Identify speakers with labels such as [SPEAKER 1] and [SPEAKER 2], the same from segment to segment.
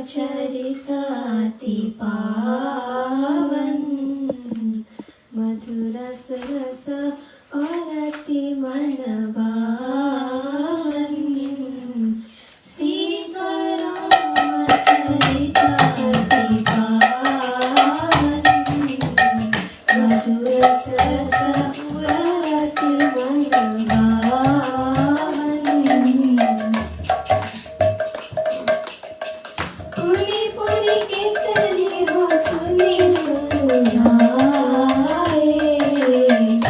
[SPEAKER 1] चरिताति पावन, मधुर रस और अति मन भावन। सीताराम चरिताति पावन, मधुर रस और अति मन भावन। पुनि पुनि कीर्तने हो सुनि सुनाए, एक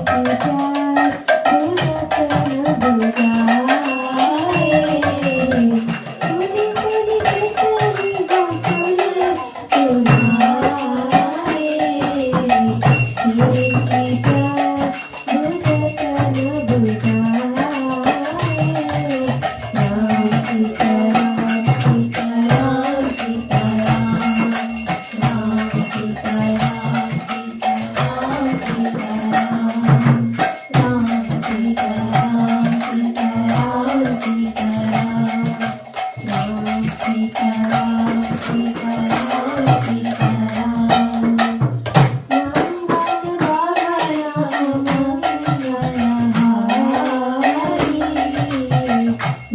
[SPEAKER 1] प्यास भुजतन बुझाए। पुनि पुनि कीर्तने हो सुनि सुनाए, एक प्यास भुजतन बुझाए। राम सीताराम सीताराम सीताराम, राम सीताराम सीताराम सीताराम, राम सीताराम सीताराम सीताराम, राम सीताराम सीताराम सीताराम। मंगल वाहन मंगलहारी,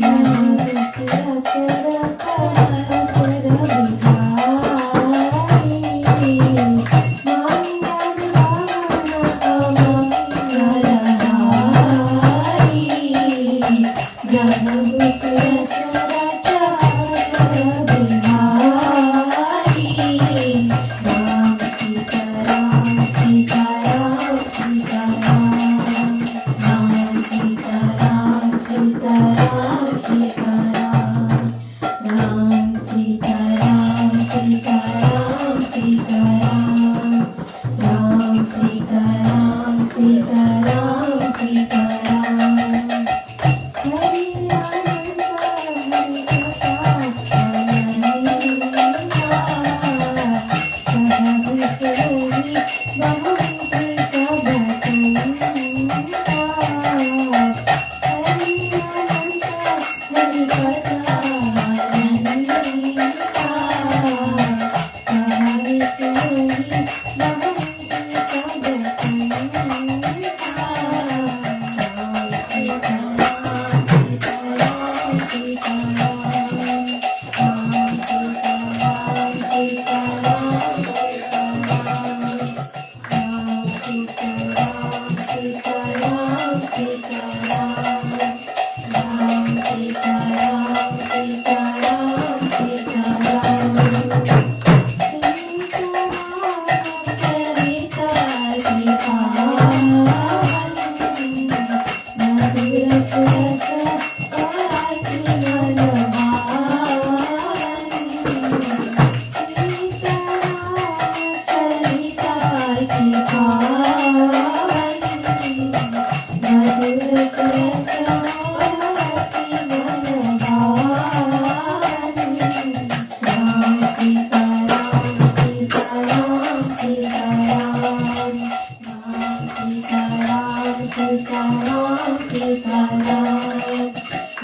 [SPEAKER 1] नमः सुरसुर बिहारी। मंगल वाहन मंगलहारी, नमः सुरसुर बिहारी। राम सीताराम सीताराम सीताराम, राम सीताराम सीताराम सीताराम, राम सीताराम सीताराम सीताराम, राम सीताराम सीताराम सीताराम। हरि आनंद हरि कथा सहस्रोहि बहुविध सब संता। हरि आनंद हरि कथा सहस्रोहि बहुविध सब संता। राम सीताराम सीताराम सीताराम, राम सीताराम सीताराम सीताराम, राम सीताराम सीताराम सीताराम, राम सीताराम सीताराम सीताराम। सीताराम चरिताति पावन, मधुर रस और अति मन भावन। सीताराम चरिताति पावन, मधुर रस और अति मन भावन। Ram Sitaram Sitaram Sitaram, Ram Sitaram Sitaram Sitaram,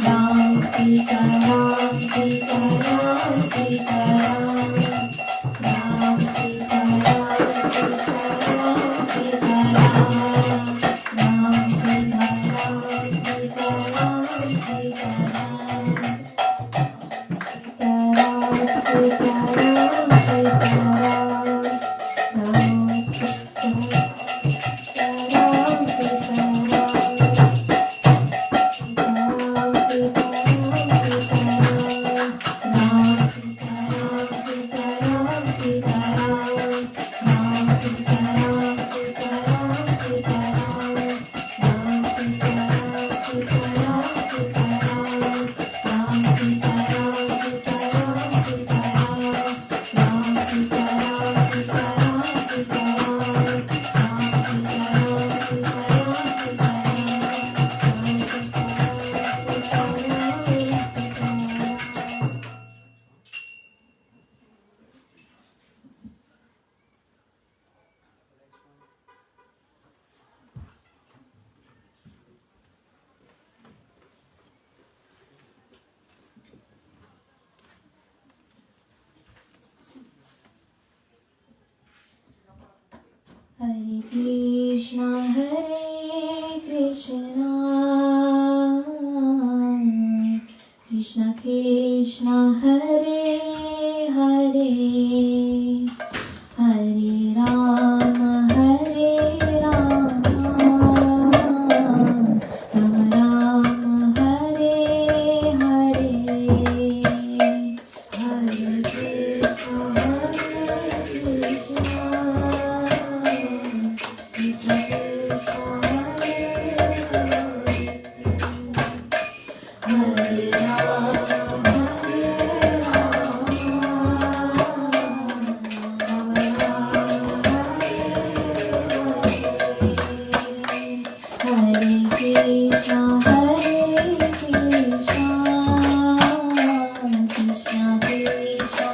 [SPEAKER 1] Ram Sitaram Sitaram Sitaram, Ram Sitaram Sitaram Sitaram, Ram Sitaram Sitaram Sitaram. Sitaram Sitaram Sitaram, Sitaram Sitaram Sitaram, Krishna Krishna Hare Hare Hare Rama Hare Rama Rama Rama Hare Hare Hare Krishna Krishna Krishna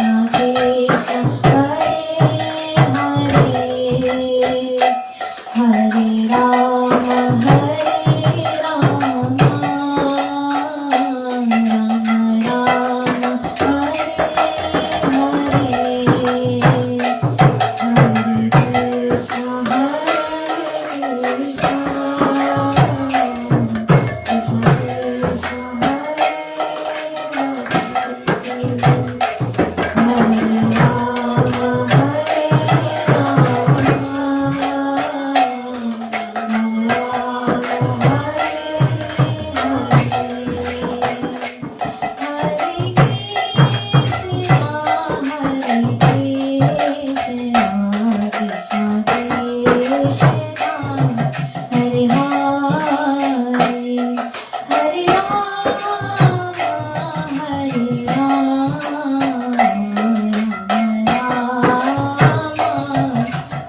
[SPEAKER 1] Hare Rama Hare Krishna Krishna Krishna Hare Hare Hare Rama Hare Rama Rama Rama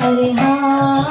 [SPEAKER 1] Hare Hare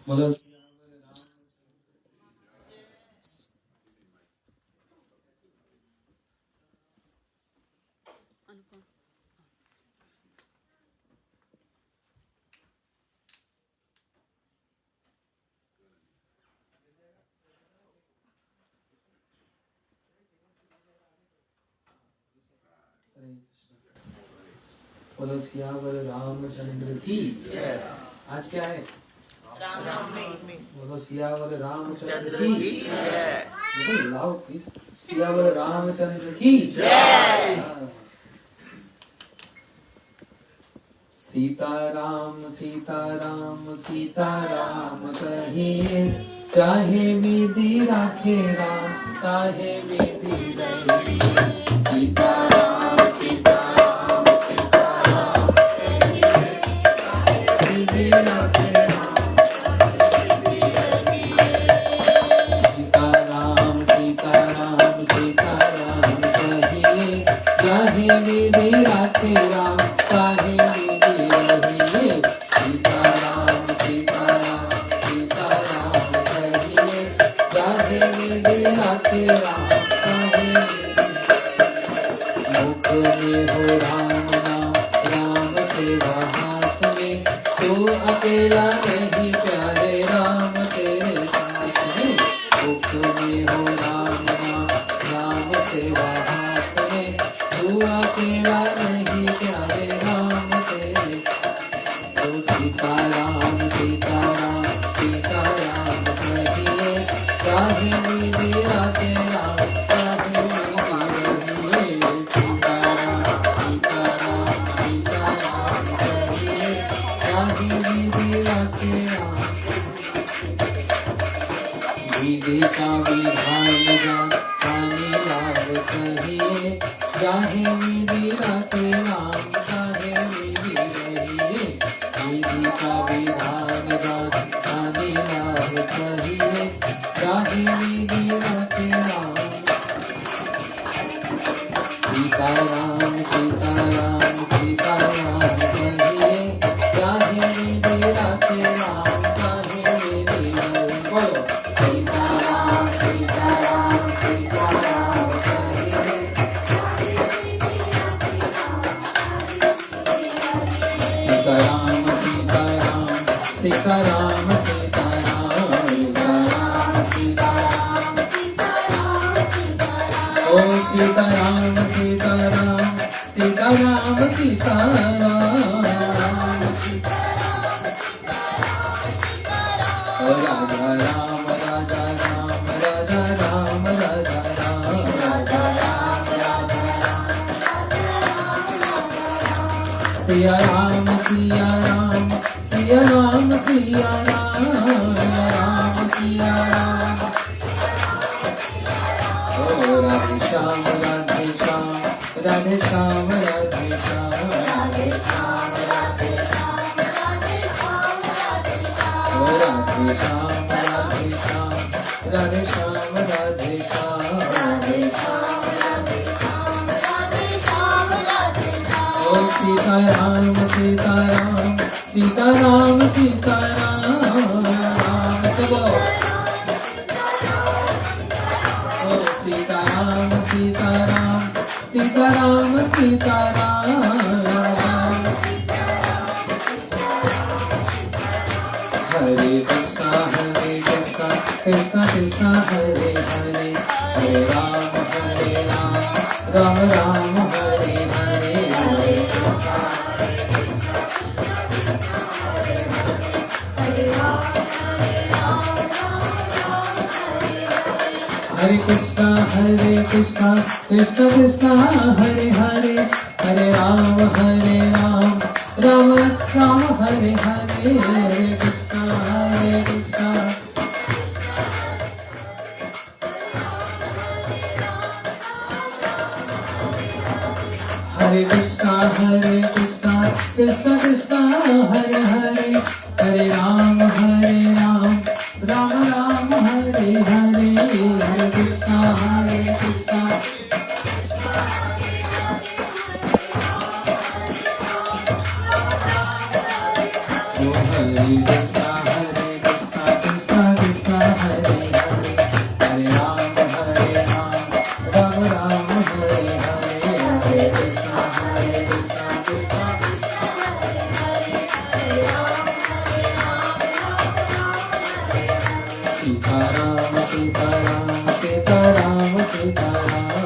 [SPEAKER 2] बोलो बोलो सियावर रामचंद्र की जय। आज क्या है? रामनवमी। बोलो सियावर रामचंद्र की जय। बोलो लाओ प्लीज, सियावर रामचंद्र की जय। सीताराम सीताराम सीताराम कहिए, चाहे विधि राखे राम, चाहे विधि रहिए। सीताराम सीताराम सीताराम कहिए, विधि राखे राम, सीताराम सीताराम सीताराम कहिए, चाहे विधि राखे राम, चाहे विधि रहिए। सीताराम सीताराम सीताराम कहिए, चाहे विधि राखे राम, चाहे मुख में हो राम नाम, राम सेवा हाथ में, तू अकेला नहीं प्यारे राम तेरे साथ में। मुख में हो राम नाम, राम सेवा हाथ में, तू अकेला नहीं प्यारे राम तेरे। तो सीताराम सीताराम सीताराम कहिए, चाहे विधि राखे राम, चाहे विधि रहिए। सीताराम सीताराम सीताराम कहिए, चाहे विधि राखे राम, विधि का विधान जान, हानि लाभ सहिए, चाहे विधि राखे राम, चाहे विधि रहिए। विधि का विधान जान, हानि लाभ सहिए, चाहे विधि राखे राम। सीताराम सीताराम सीताराम कहिए, चाहे विधि राखे राम, चाहे विधि रहिए। बोलो सीताराम सीताराम सीताराम कहिए, सीताराम सीताराम सीताराम सीताराम ओ सीताराम सीताराम सीताराम सीताराम। ओ राजा राम राजा राम राजा राम सिया राम सिया राम सिया राम सिया राम राम सिया राम। ओ राधे श्याम राधे श्याम राधे श्याम राधे श्याम राधे श्याम राधे श्याम राधे श्याम राधे श्याम। ओ राधे श्याम राधे श्याम राधे श्याम राधे श्याम राधे श्याम राधे श्याम राधे श्याम राधे श्याम। ओ सीता राम सीता राम सीता राम सीता राम राम सबो। ओ सीता राम सीता राम सीता राम सीता राम। हरे कृष्णा कृष्णा कृष्णा हरे हरे हरे राम राम राम हरे हरे हरे कृष्णा हरे कृष्णा कृष्णा कृष्णा हरे हरे हरे राम राम राम हरे हरे हरे कृष्णा हरे कृष्णा कृष्णा कृष्णा हरे हरे हरे राम राम राम हरे हरे हरे कृष्णा कृष्णा। ओ हरे कृष्णा कृष्णा कृष्णा हरे हरे हरे राम राम हरे हरे हरे कृष्णा कृष्णा। सीताराम सीताराम सीताराम सीताराम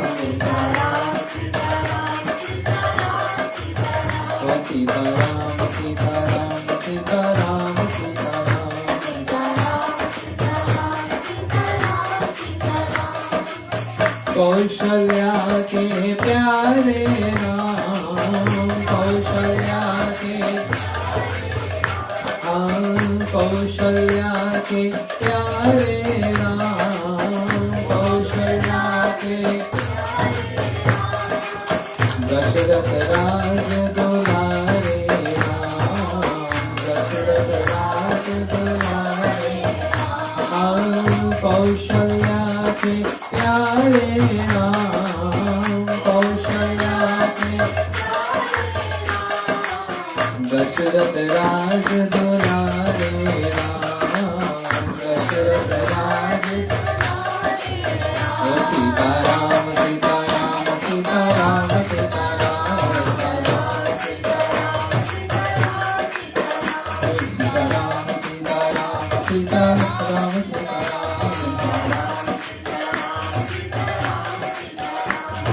[SPEAKER 2] ओ सीताराम सीताराम सीताराम सीताराम। कौशल्या के प्यारे राम कौशल्या के कौशल्या के प्यारे राम कौशल्या के दशरथ राज दुलारे राम दशरथ राज दुलारे कौशल्या के प्यारे राम कौशल्या के दशरथ राज दुलारे राम दशरथ राज। ओ सीताराम सीताराम सीताराम सीताराम सीताराम सीताराम सीताराम सीताराम सीताराम सीताराम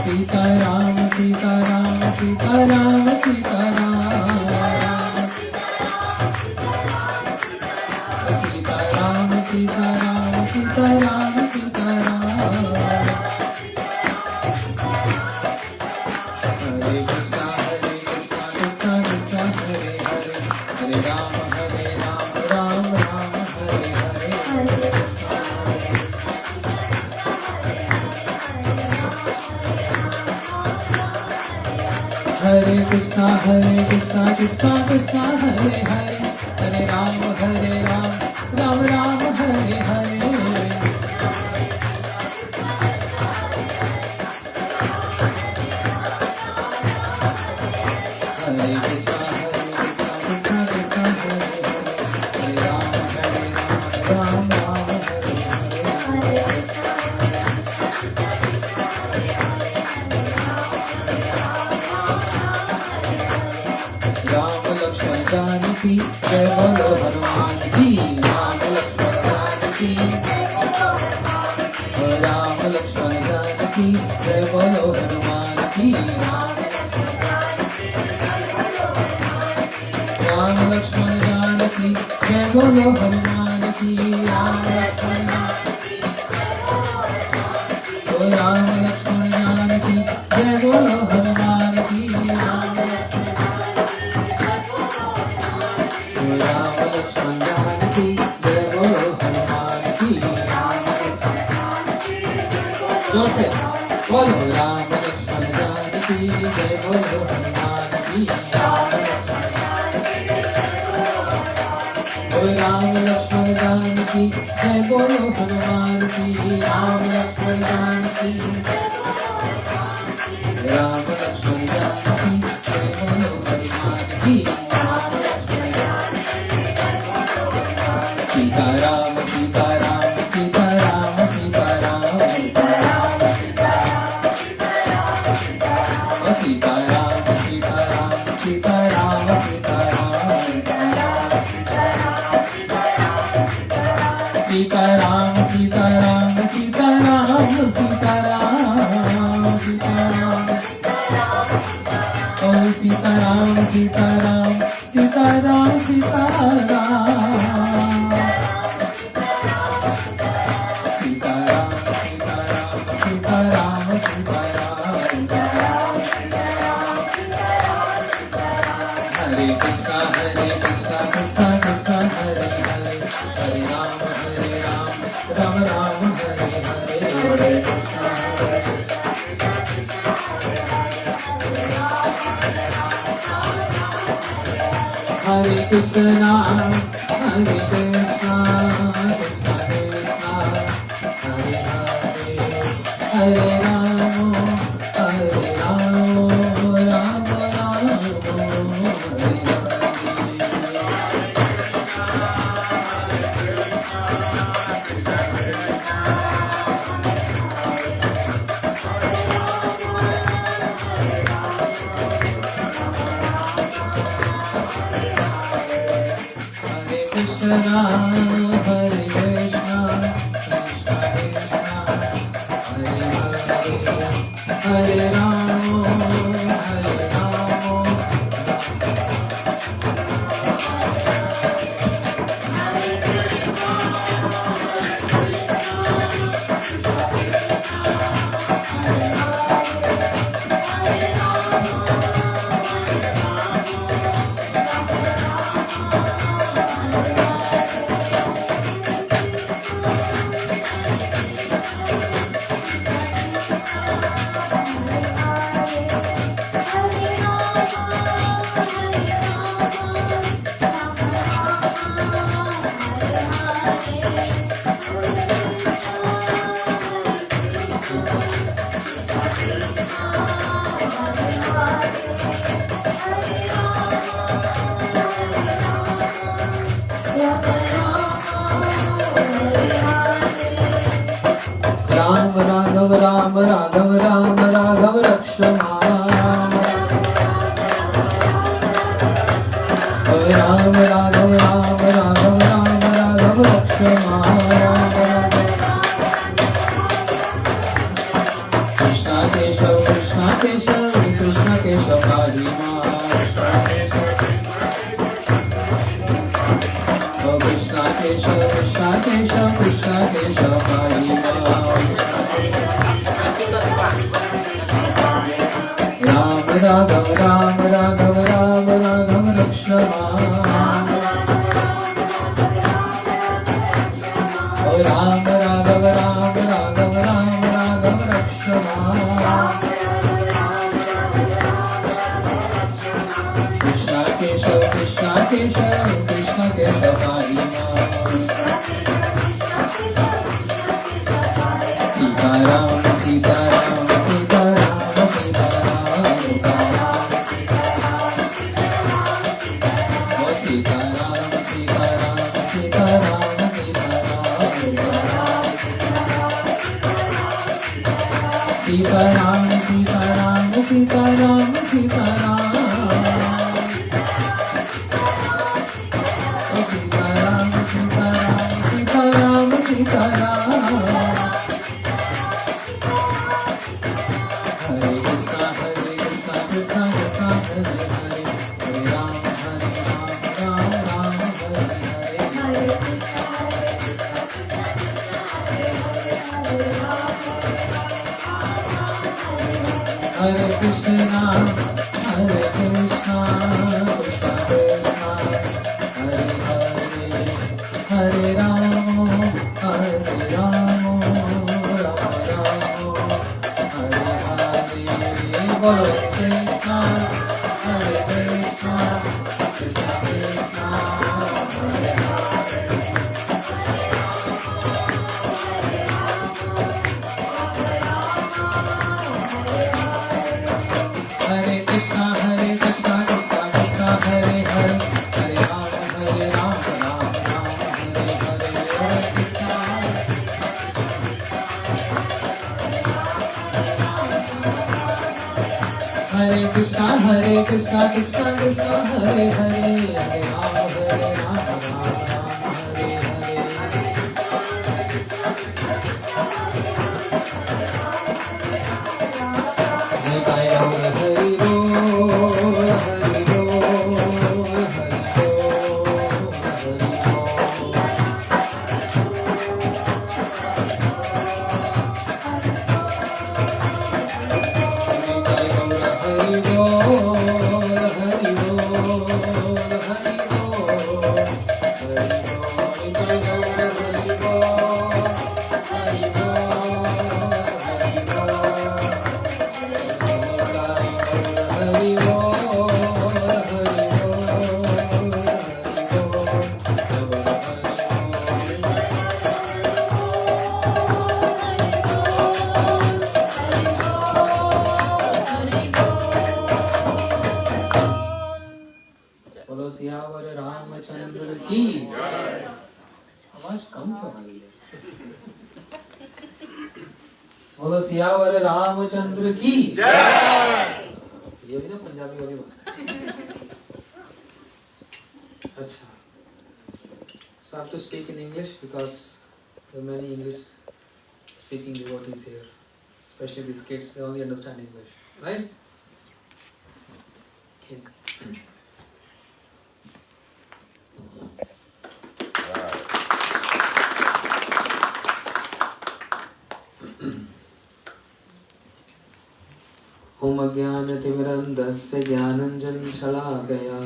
[SPEAKER 2] सीताराम सीताराम सीताराम सीताराम। हरे कृष्णा कृष्णा कृष्णा हरे हरे हरे राम राम राम हरे हरे हरे कृष्णा कृष्णा कृष्णा हरे हरे हरे राम राम राम हरे हरे। हरे कृष्णा कृष्णा कृष्णा हरे हरे हरे राम राम हरे हरे। राम लक्ष्मण जानकी जय बोलो हनुमान जी राम लक्ष्मण जानकी राम लक्ष्मण जानकी जय बोलो हनुमान जी राम लक्ष्मण जानकी जय बोलो हनुमान जी राम लक्ष्मण जानकी जय बोलो हनुमान जी राम जोर से बोलो राम लक्ष्मण जानकी जय बोलो हनुमान की राम लक्ष्मण जानकी जय बोलो हनुमान की राम लक्ष्मण जानकी राम लक्ष्मण जानकी जय बोलो हनुमान की सीताराम सीताराम सीताराम सीताराम सीताराम सीताराम सीताराम सीताराम सीताराम सीताराम सीताराम सीताराम ओ सीताराम सीताराम सीताराम सीताराम हरे कृष्णा कृष्णा कृष्णा हरे हरे हरे राम राम राम हरे हरे हरे कृष्णा हरे कृष्णा कृष्णा कृष्णा हरे हरे हरे राम राम राम हरे Krishna Hare Krishna Krishna Krishna Hare Hare Hare Rama Ram Raghav Ram Raghav Rakshama Ram Raghav Ram Raghav Ram Raghav Rakshama Krishna Keshav Krishna Keshav Krishna Keshav Harima Krishna Keshav Krishna Keshav Krishna Keshav Harima Ram Raghav Ram Raghav Ram Raghav Rakshama Ram Raghav Ram Raghav Ram Raghav Rakshama Krishna Keshav Krishna Keshav Krishna Keshav Harima Sitaram Sitaram Sitaram Sitaram Sitaram Sitaram Sitaram Sitaram Sitaram Sitaram Sitaram Hare Krishna, Hare Krishna, Krishna Krishna, Hare Hare, Hare Rama, Rama Rama, Bolo Krishna, Hare Krishna, Krishna Krishna, Hare Hare Krishna, Krishna Krishna, Hare Hare, Hare Rama, Rama Rama, Hare Hare, Hare Krishna, Krishna Krishna, Hare Hare, Hare Rama, Rama Rama, Hare Hare, Hare बोलो सियावर रामचंद्र की आवाज कम क्यों आ रही है? बोलो सियावर रामचंद्र की ये भी ना पंजाबी वाली बात। अच्छा, so I have to speak in English because there are many English speaking devotees here, especially these kids. They only understand English, right? Okay. ओम अज्ञानतिमिरन्धस्य ज्ञानञ्जनं शलाकया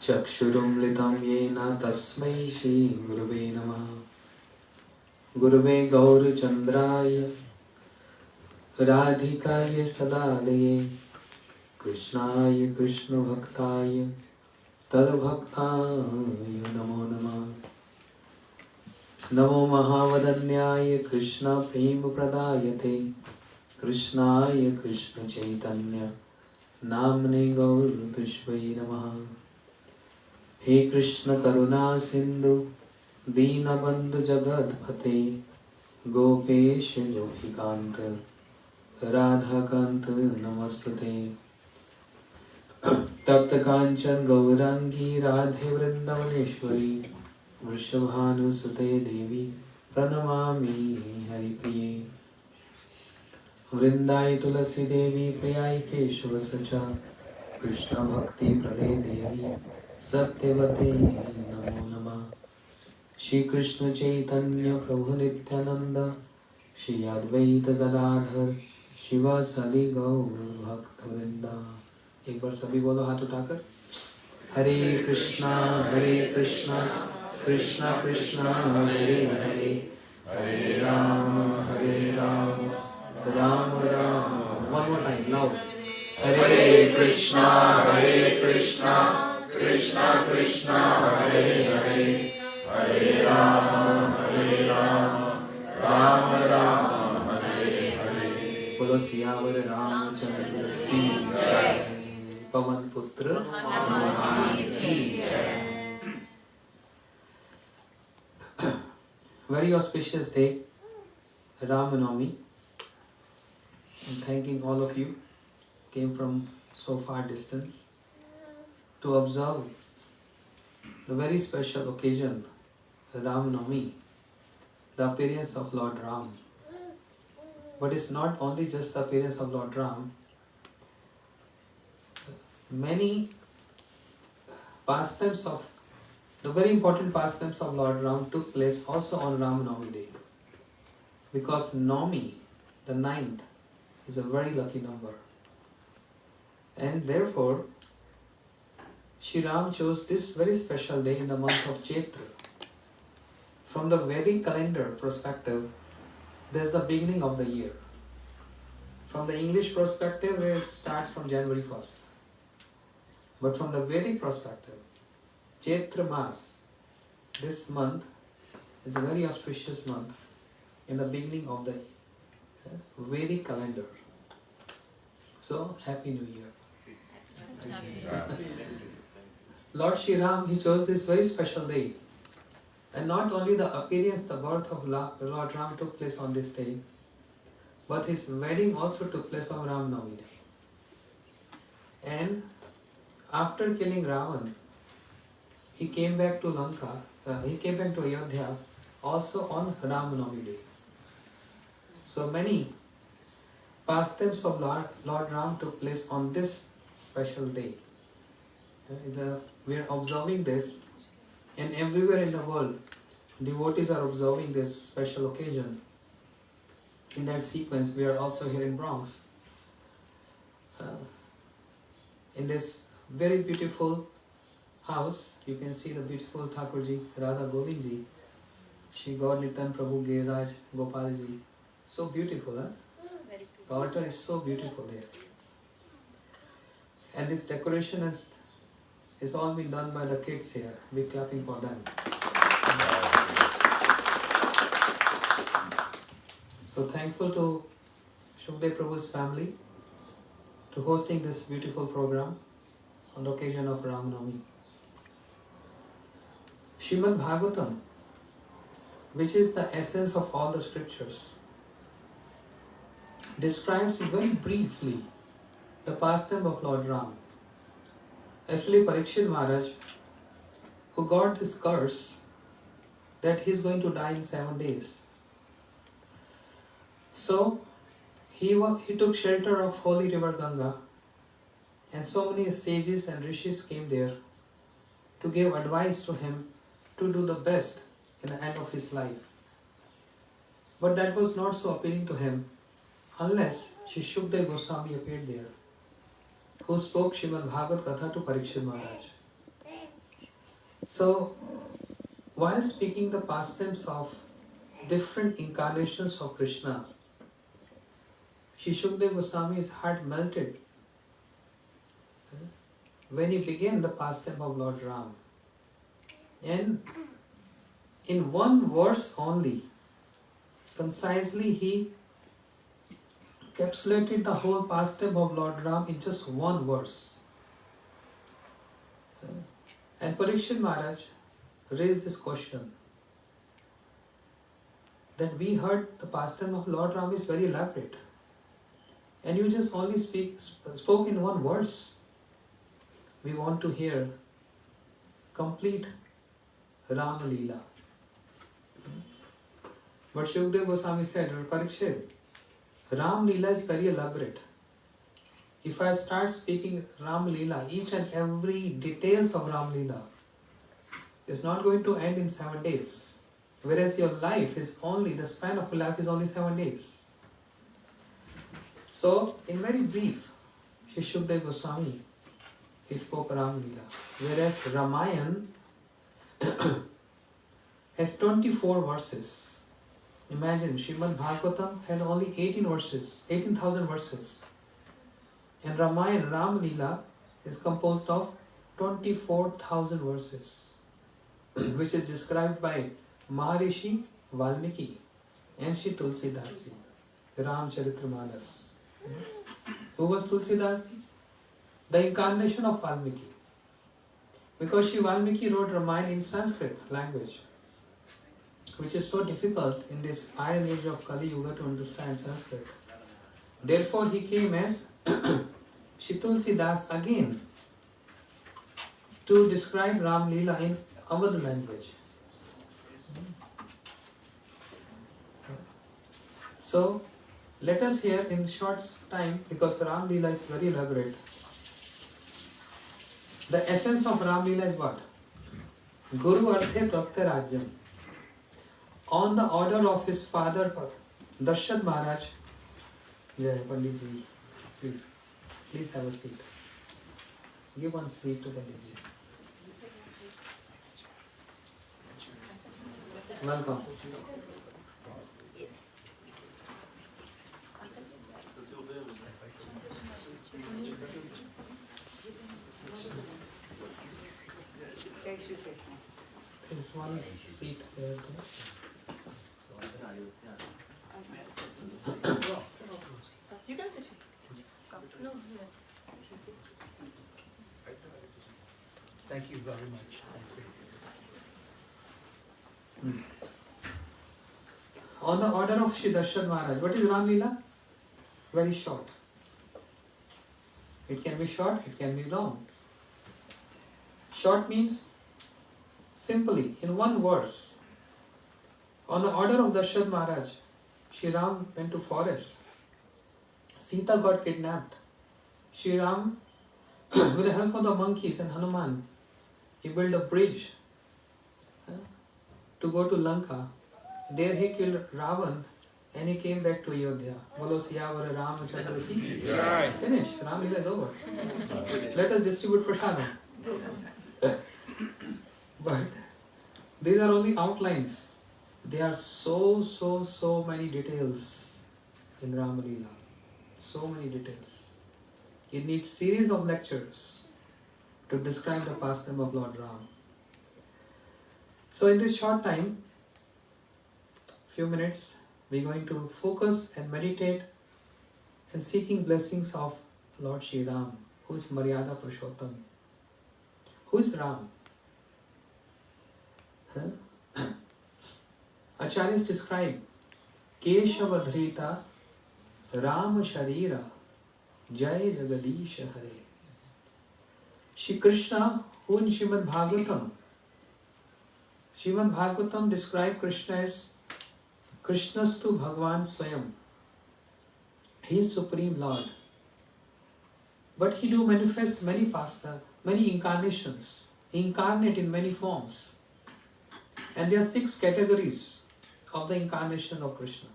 [SPEAKER 2] चक्षुरुन्मिलितं येन तस्मै श्रीगुरवे नमः। गुरवे गौरचन्द्राय राधिकाय सदालये कृष्णाय कृष्णभक्ताय तद्भक्ताय नमो नमः। नमो महावदन्याय कृष्ण प्रेम प्रदायते कृष्णाय कृष्ण चैतन्य नाम्ने गौरतुष्वै नमः। हे कृष्ण करुणा सिंधु दीनबंधु जगतपते गोपेश गोपिकांत राधाकांत नमस्तुते। तप्त कांचन गौरांगी राधे वृंदावनेश्वरी वृषभानुसुते देवी प्रणमामि हरिप्रिये। वृंदाय तुलसी देवी प्रियाय केशव सचा कृष्ण भक्ति प्रदे देवी सत्यवते नमो नमः। श्री कृष्ण चैतन्य प्रभु नित्यानंद श्री अद्वैत गदाधर शिवासादि गौर भक्त वृंदा। एक बार सभी बोलो हाथ उठाकर, हरे कृष्णा कृष्णा कृष्णा हरे हरे, हरे Ram Ram Ram. One more time, loud. Hare Krishna Krishna Krishna Hare Hare, हरे राम राम राम हरे हरे। बोलो सियावर रामचंद्र की जय, पवन पुत्र हनुमान की जय। Very auspicious day, Rama Navami. I'm thanking all of you came from so far distance to observe the very special occasion, Ram Navami, the appearance of Lord Ram. But it's not only just the appearance of Lord Ram. Many pastimes of the very important pastimes of Lord Ram took place also on Ram Navami day, because Navami, the 9th, is a very lucky number, and therefore Shri Ram chose this very special day in the month of Chaitra. From the Vedic calendar perspective, there's the beginning of the year. From the English perspective, it starts from January 1st. But from the Vedic perspective, Chaitra Mas, this month is a very auspicious month in the beginning of the Vedic calendar. So, Happy New Year. Lord Shri Ram, he chose this very special day. And not only the appearance, the birth of Lord Ram took place on this day, but his wedding also took place on Ram Navami day. And after killing Ravan, he came back to Lanka, he came back to Ayodhya also on Ram Navami day. So many pastimes of Lord Ram took place on this special day. We are observing this, and everywhere in the world, devotees are observing this special occasion. In that sequence, we are also here in Bronx, in this very beautiful house. You can see the beautiful Thakurji, Radha Govindji, Shri God Nitan Prabhu Giriraj Gopalji. So beautiful, huh? The altar is so beautiful here. And this decoration is all been done by the kids here. Big clapping for them. So thankful to Shukdev Prabhu's family to hosting this beautiful program on the occasion of Ram Navami. Srimad Bhagavatam, which is the essence of all the scriptures, describes very briefly the pastime of Lord Ram. Actually, Parikshit Maharaj, who got this curse that he is going to die in 7 days. So, he took shelter of holy river Ganga, and so many sages and rishis came there to give advice to him to do the best in the end of his life. But that was not so appealing to him unless Shri Shukdev Goswami appeared there, who spoke Srimad Bhagavad Katha to Parikshit Maharaj. So, while speaking the pastimes of different incarnations of Krishna, Shri Shukdev Goswami's heart melted when he began the pastime of Lord Ram. And in one verse only, concisely he encapsulated the whole pastime of Lord Ram in just one verse. And Parikshit Maharaj raised this question that we heard the pastime of Lord Ram is very elaborate, and you just only spoke in one verse. We want to hear complete Ram Leela. But Shukdev Goswami said, Parikshit, Ram Leela is very elaborate. If I start speaking Ram Leela, each and every details of Ram Leela, is not going to end in 7 days. Whereas your life is only, the span of life is only 7 days. So, in very brief, Shri Shukdev Goswami, he spoke Ram Leela. Whereas Ramayana has 24 verses. Imagine, Srimad Bhagavatam had only 18,000 verses. And Ramayana, Ram Leela, is composed of 24,000 verses, which is described by Maharishi Valmiki and Shri Tulsidasi, Ram Charitramanas. Who was Tulsidasi? The incarnation of Valmiki. Because Shri Valmiki wrote Ramayana in Sanskrit language, which is so difficult in this iron age of Kali Yuga to understand Sanskrit. Therefore he came as Shri Tulsidas again to describe Ram Leela in Awadh language. So let us hear in short time, because Ram Leela is very elaborate. The essence of Ram Leela is what? Guru Arthe Takta Rajyam. On the order of his father, Darshad Maharaj, Jai Panditji, please have a seat. Give one seat to Panditji. Welcome. There's one seat there too.
[SPEAKER 3] You can sit here. Come. No,
[SPEAKER 4] Thank you very much.
[SPEAKER 2] On the order of Shri Darshan Maharaj, what is Ram Leela? Very short. It can be short, it can be long. Short means simply in one verse. On the order of Darshan Maharaj, Shri Ram went to forest. Sita got kidnapped. Shri Ram, with the help of the monkeys and Hanuman, he built a bridge to go to Lanka. There he killed Ravan and he came back to Ayodhya. Bolo Siyavara Ramachandra ki. Finish. Ram Leela is over. Let us distribute prasadam. But these are only outlines. There are so many details in Ram Leela. So many details. It needs series of lectures to describe the pastime of Lord Ram. So in this short time, few minutes, we are going to focus and meditate and seeking blessings of Lord Shri Ram, who is Maryada Purushottam. Who is Ram? Acharyas describe Keshavadhrita Ram Sharira Jai Jagadish Hare. Shri Krishna, who in Srimad Bhagavatam, Srimad Bhagavatam describes Krishna as Krishnastu Bhagavan Swayam. He is Supreme Lord. But he do manifest many pastimes, many incarnations. He incarnate in many forms. And there are 6 categories of the incarnation of Krishna.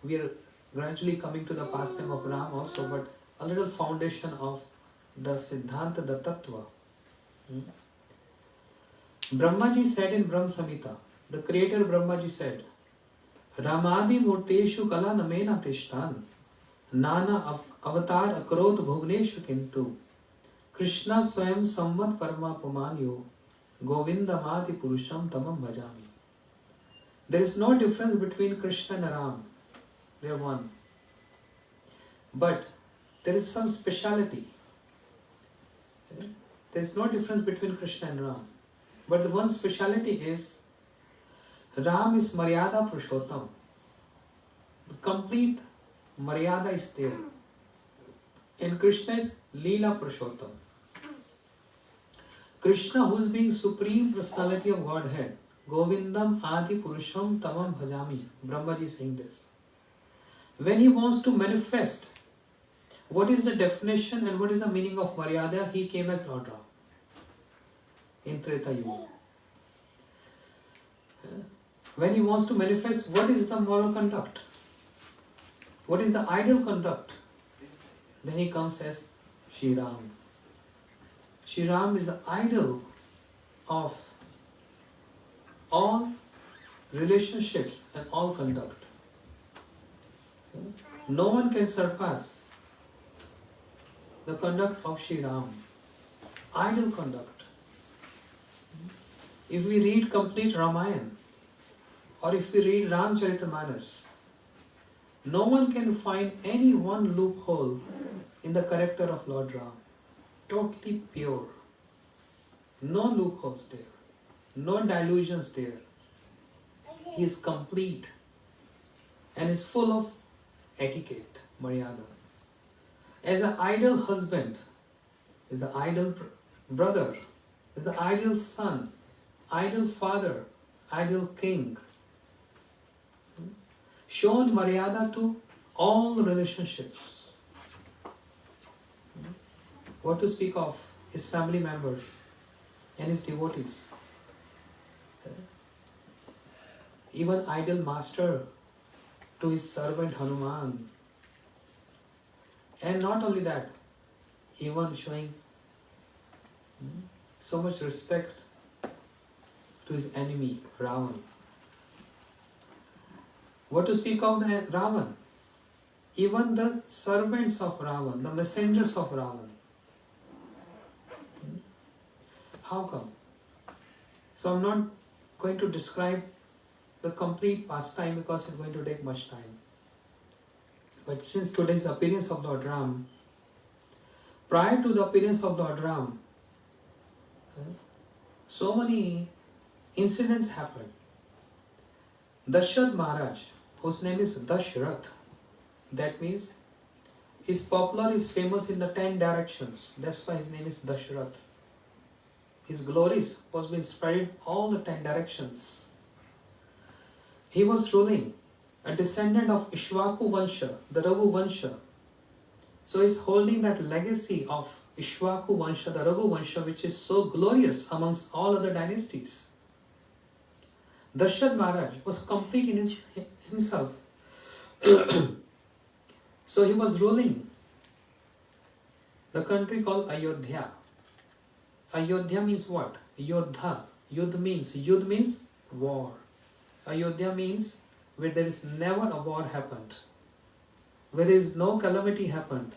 [SPEAKER 2] We are gradually coming to the pastime of Ram also, but a little foundation of the Siddhanta, the Tattva. Brahmaji said in Brahm Samhita, the creator Brahmaji said, Ramadi Murteshu Kala Namena Tishtan Nana Avatar Akarot Bhuvneshu Kintu Krishna Swayam Samvat Parama Pumanyo Govinda Madi Purusham Tamam Bhajami. There is no difference between Krishna and Ram. They are one. But there is some speciality. There is no difference between Krishna and Ram. But the one speciality is Ram is Maryada Purushottam. The complete Maryada is there. And Krishna is Leela Purushottam. Krishna, who is being Supreme Personality of Godhead, Govindam Adi Purusham Tamam Bhajami. Brahmaji is saying this. When he wants to manifest what is the definition and what is the meaning of Maryada, he came as Lord Ram in Treta Yuga. When he wants to manifest what is the moral conduct, what is the ideal conduct, then he comes as Shri Ram. Shri Ram is the idol of all relationships and all conduct. No one can surpass the conduct of Shri Ram. Ideal conduct. If we read complete Ramayana, or if we read Ramcharitamanas, no one can find any one loophole in the character of Lord Ram. Totally pure. No loopholes there. No delusions there. He is complete and is full of etiquette, Maryada. As an ideal husband, is the ideal brother, is the ideal son, ideal father, ideal king. Shown Maryada to all relationships. What to speak of his family members and his devotees. Even ideal master to his servant Hanuman. And not only that, even showing so much respect to his enemy Ravan. What to speak of the Ravan? Even the servants of Ravan, the messengers of Ravan. How come? So I'm not going to describe the complete pastime because it's going to take much time. But since today's appearance of Lord Ram, prior to the appearance of Lord Ram, so many incidents happened. Dashrath Maharaj, whose name is Dashrath, that means he's popular, is famous in the 10 directions. That's why his name is Dashrath. His glories was being spread in all the 10 directions. He was ruling, a descendant of Ishwaku Vansha, the Raghu Vansha. So he's holding that legacy of Ishwaku Vansha, the Raghu Vansha, which is so glorious amongst all other dynasties. Dashrath Maharaj was complete in himself. So he was ruling the country called Ayodhya. Ayodhya means what? Yodha. Yudh means war. Ayodhya means where there is never a war happened, where there is no calamity happened,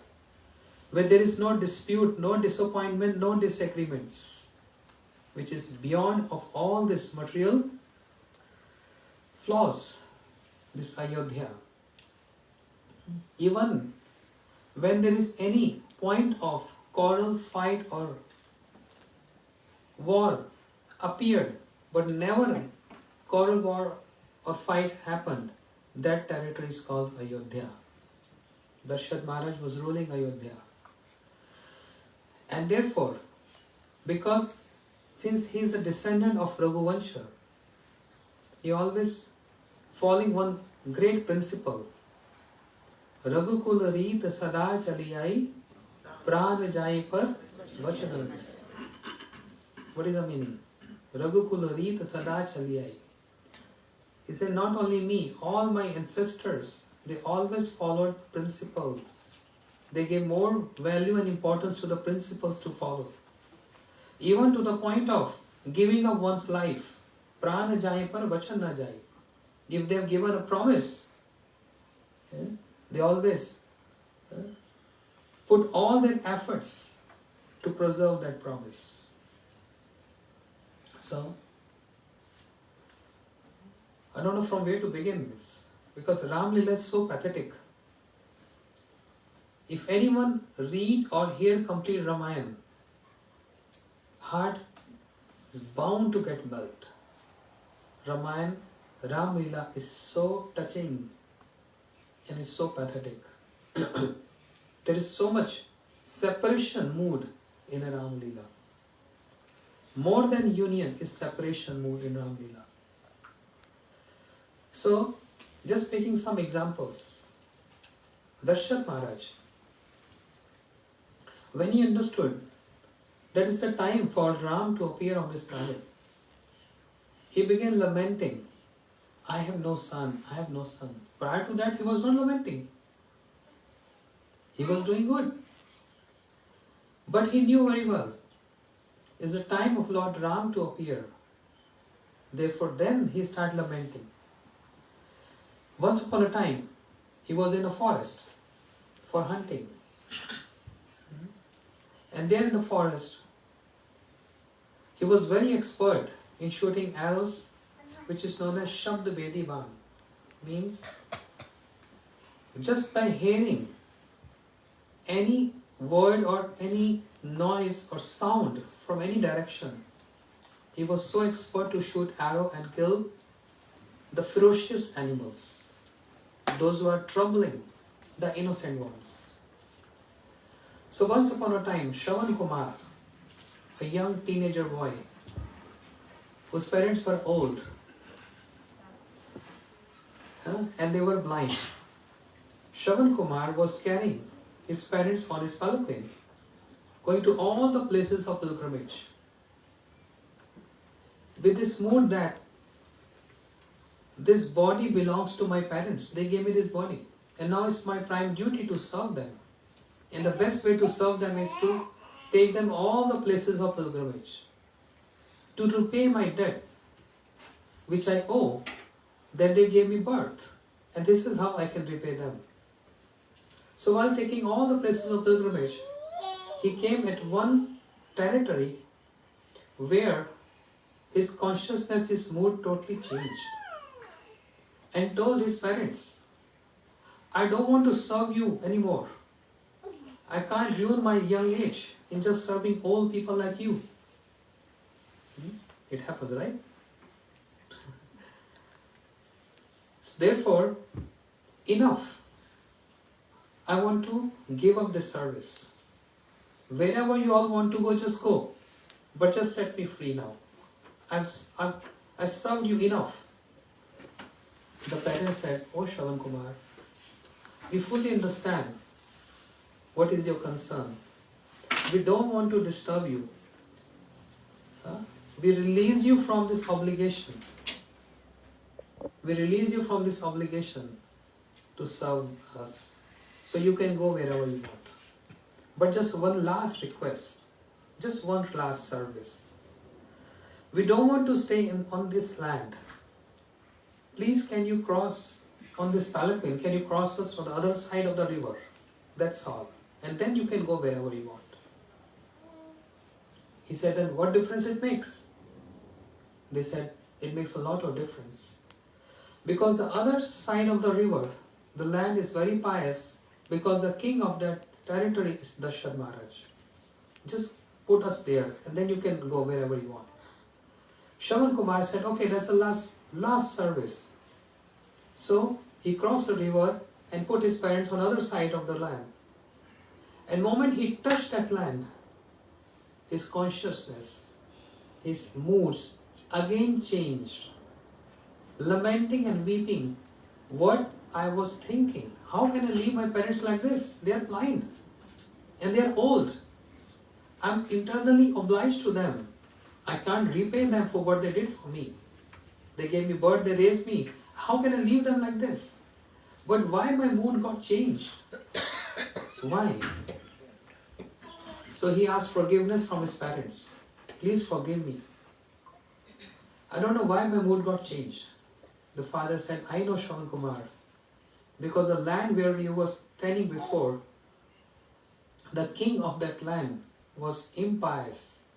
[SPEAKER 2] where there is no dispute, no disappointment, no disagreements, which is beyond of all this material flaws, this Ayodhya. Even when there is any point of quarrel, fight or war appeared, but never quarrel, war or fight happened, that territory is called Ayodhya. Dashrath Maharaj was ruling Ayodhya. And therefore, because since he is a descendant of Raghuvansha, he always following one great principle. Raghukul Reet Sada Chaliyai Pran Jai Par Vachananti. What is the meaning? Raghukul Reet Sada Chaliyai. He said, not only me, all my ancestors, they always followed principles. They gave more value and importance to the principles to follow. Even to the point of giving up one's life. Prana jai par vachan na jai. If they have given a promise, they always put all their efforts to preserve that promise. So, I don't know from where to begin this, because Ram Lila is so pathetic. If anyone read or hear complete Ramayana, heart is bound to get melted. Ramayana, Ram Lila is so touching and is so pathetic. There is so much separation mood in a Ram Lila. More than union is separation mood in Ram Lila. So, just taking some examples. Dashrath Maharaj, when he understood that it's the time for Ram to appear on this planet, he began lamenting, I have no son, I have no son. Prior to that, he was not lamenting. He was doing good. But he knew very well, it's the time of Lord Ram to appear. Therefore, then he started lamenting. Once upon a time, he was in a forest for hunting. And there in the forest, he was very expert in shooting arrows, which is known as Shabd Bedi Ban. Means, just by hearing any word or any noise or sound from any direction, he was so expert to shoot arrow and kill the ferocious animals, those who are troubling the innocent ones. So once upon a time, Shravan Kumar, a young teenager boy, whose parents were old, and they were blind. Shravan Kumar was carrying his parents on his palanquin, going to all the places of pilgrimage, with this mood that this body belongs to my parents. They gave me this body, and now it's my prime duty to serve them. And the best way to serve them is to take them all the places of pilgrimage, to repay my debt, which I owe, that they gave me birth. And this is how I can repay them. So while taking all the places of pilgrimage, he came at one territory where his consciousness, his mood totally changed and told his parents, I don't want to serve you anymore. I can't ruin my young age in just serving old people like you. It happens, right? So therefore, enough. I want to give up this service. Wherever you all want to go, just go. But just set me free now. I've served you enough. The parents said, Oh Shravan Kumar, we fully understand what is your concern. We don't want to disturb you. We release you from this obligation. We release you from this obligation to serve us. So you can go wherever you want. But just one last request. Just one last service. We don't want to stay on this land. Please can you cross on this palanquin? Can you cross us on the other side of the river? That's all. And then you can go wherever you want. He said, and what difference it makes? They said, it makes a lot of difference. Because the other side of the river, the land is very pious because the king of that territory is Dasharatha Maharaj. Just put us there and then you can go wherever you want. Shravan Kumar said, okay, that's the last service. So he crossed the river and put his parents on the other side of the land. And the moment he touched that land, his consciousness, his moods again changed. Lamenting and weeping, what I was thinking, how can I leave my parents like this? They are blind and they are old. I'm internally obliged to them. I can't repay them for what they did for me. They gave me birth, they raised me. How can I leave them like this? But why my mood got changed? Why? So he asked forgiveness from his parents. Please forgive me. I don't know why my mood got changed. The father said, I know Shravan Kumar. Because the land where you were standing before, the king of that land was impious.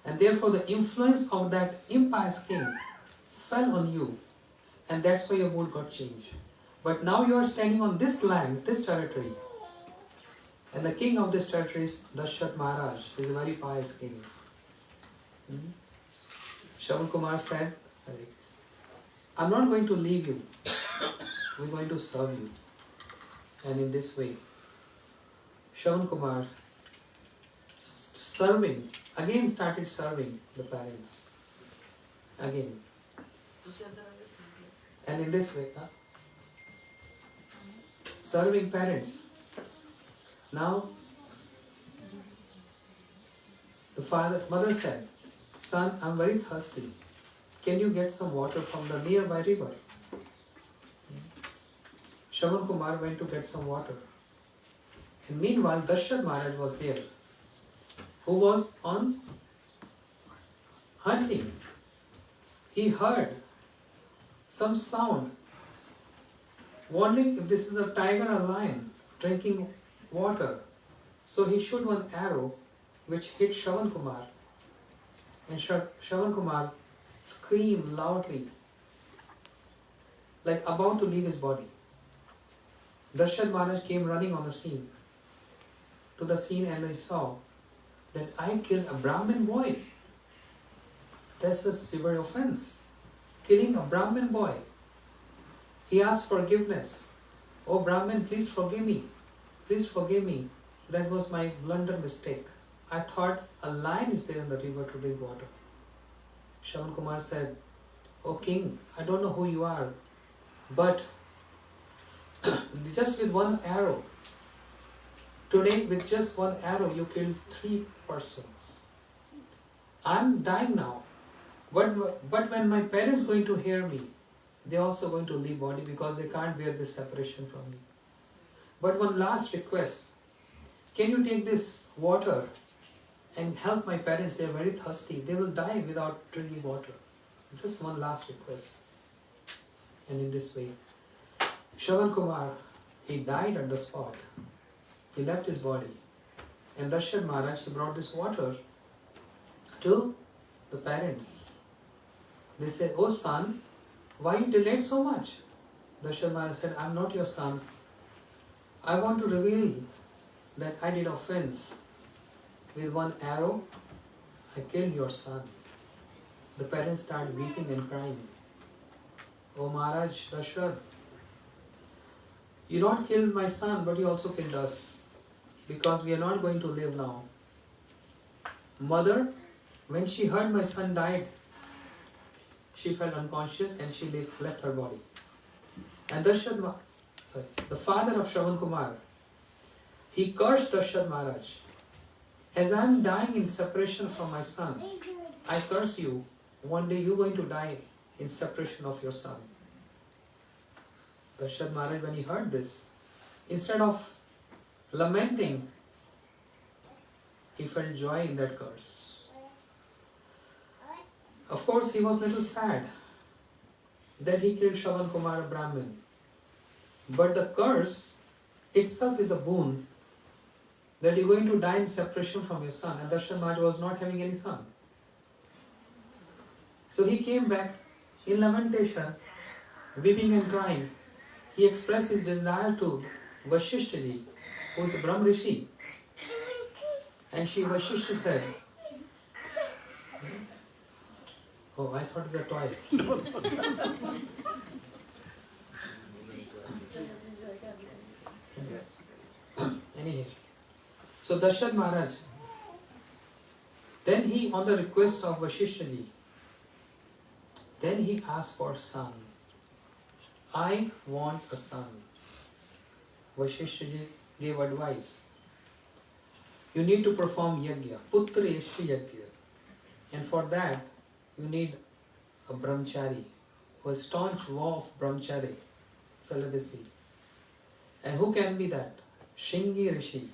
[SPEAKER 2] And therefore the influence of that impious king fell on you. And that's why your mood got changed. But now you are standing on this land, this territory. And the king of this territory is Dasharatha Maharaj. He is a very pious king. Shravan Kumar said, I'm not going to leave you. We're going to serve you. And in this way, Shravan Kumar again started serving the parents. Again. And in this way, serving parents. Now, the mother said, son, I'm very thirsty. Can you get some water from the nearby river? Shravan Kumar went to get some water. And meanwhile, Dasharatha Maharaj was there, who was on hunting. He heard some sound, wondering if this is a tiger or lion drinking water. So he shot one arrow which hit Shravan Kumar. And Shravan Kumar screamed loudly, like about to leave his body. Dasharatha Maharaj came running on the scene, and he saw that I killed a Brahmin boy. That's a severe offense. Killing a Brahmin boy. He asked forgiveness. Oh Brahmin, please forgive me. Please forgive me. That was my blunder mistake. I thought a lion is there in the river to drink water. Shravan Kumar said, Oh king, I don't know who you are, but just with one arrow, today with just one arrow you killed 3 persons. I'm dying now, but when my parents going to hear me, they're also going to leave body because they can't bear this separation from me. But one last request, can you take this water and help my parents? They're very thirsty. They will die without drinking water. Just one last request. And in this way, Shravan Kumar, he died at the spot. He left his body. And Dasharatha Maharaj, he brought this water to the parents. They said, "Oh son, why you delayed so much?" Dasharatha Maharaj said, "I am not your son. I want to reveal that I did offense. With one arrow, I killed your son." The parents started weeping and crying. "Oh Maharaj Dasharatha, you not killed my son, but you also killed us, because we are not going to live now. Mother, when she heard my son died, she felt unconscious and she left her body." And the father of Shravan Kumar, he cursed Dasharatha Maharaj. "As I am dying in separation from my son, I curse you. One day you are going to die in separation of your son." Dasharatha Maharaj, when he heard this, instead of lamenting, he felt joy in that curse. Of course, he was a little sad that he killed Shravan Kumar, a Brahmin. But the curse itself is a boon, that you're going to die in separation from your son. And Dasharatha Maharaj was not having any son. So he came back in lamentation, weeping and crying. He expressed his desire to Vasishtha ji, who is a Brahm Rishi. And Vasishtha said, "Oh, I thought it was a toy." Anyhow, so Dasharatha Maharaj, then he, on the request of Vasishtha ji, then he asked for a son. "I want a son." Vasishtha ji gave advice. You need to perform yajna, putra yashti yajna. And for that, you need a brahmachari, who is staunch vow of brahmachari, celibacy. And who can be that? Shingi Rishi.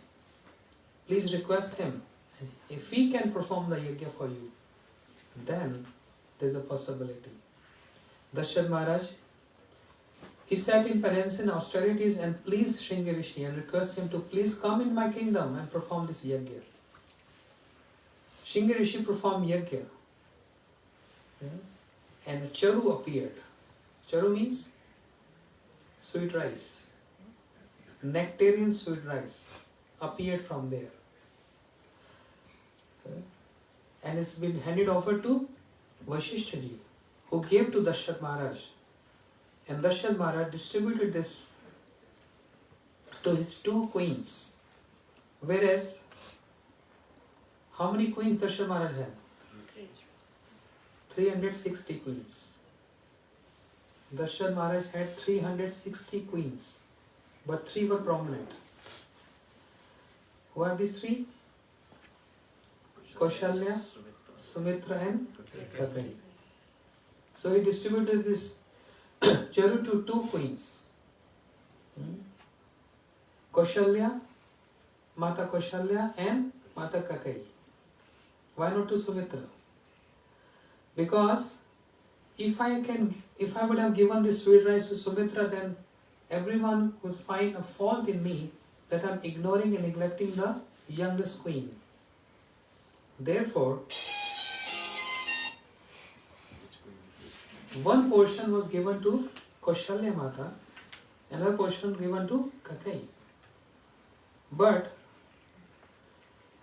[SPEAKER 2] Please request him. And if he can perform the yajna for you, then there is a possibility. Dasharatha Maharaj, he sat in penance and austerities and pleased Shingi Rishi and requested him to please come in my kingdom and perform this yajna. Shingi Rishi performed yajna. And the charu appeared. Charu means sweet rice. Nectarian sweet rice appeared from there. And it's been handed over to Vasishtha ji, who gave to Dasharatha Maharaj. And Dasharatha Maharaj distributed this to his 2 queens. Whereas, how many queens Dasharatha Maharaj had? 360 queens. Dasharatha Maharaj had 360 queens, but 3 were prominent. Who are these 3? Kaushalya, Sumitra and Kakai. So he distributed this charu to 2 queens. Kaushalya, Mata Kaushalya and Mata Kakai. Why not to Sumitra? Because if I would have given this sweet rice to Sumitra, then everyone would find a fault in me that I am ignoring and neglecting the youngest queen. Therefore, one portion was given to Kaushalya Mata, another portion given to Kakai. But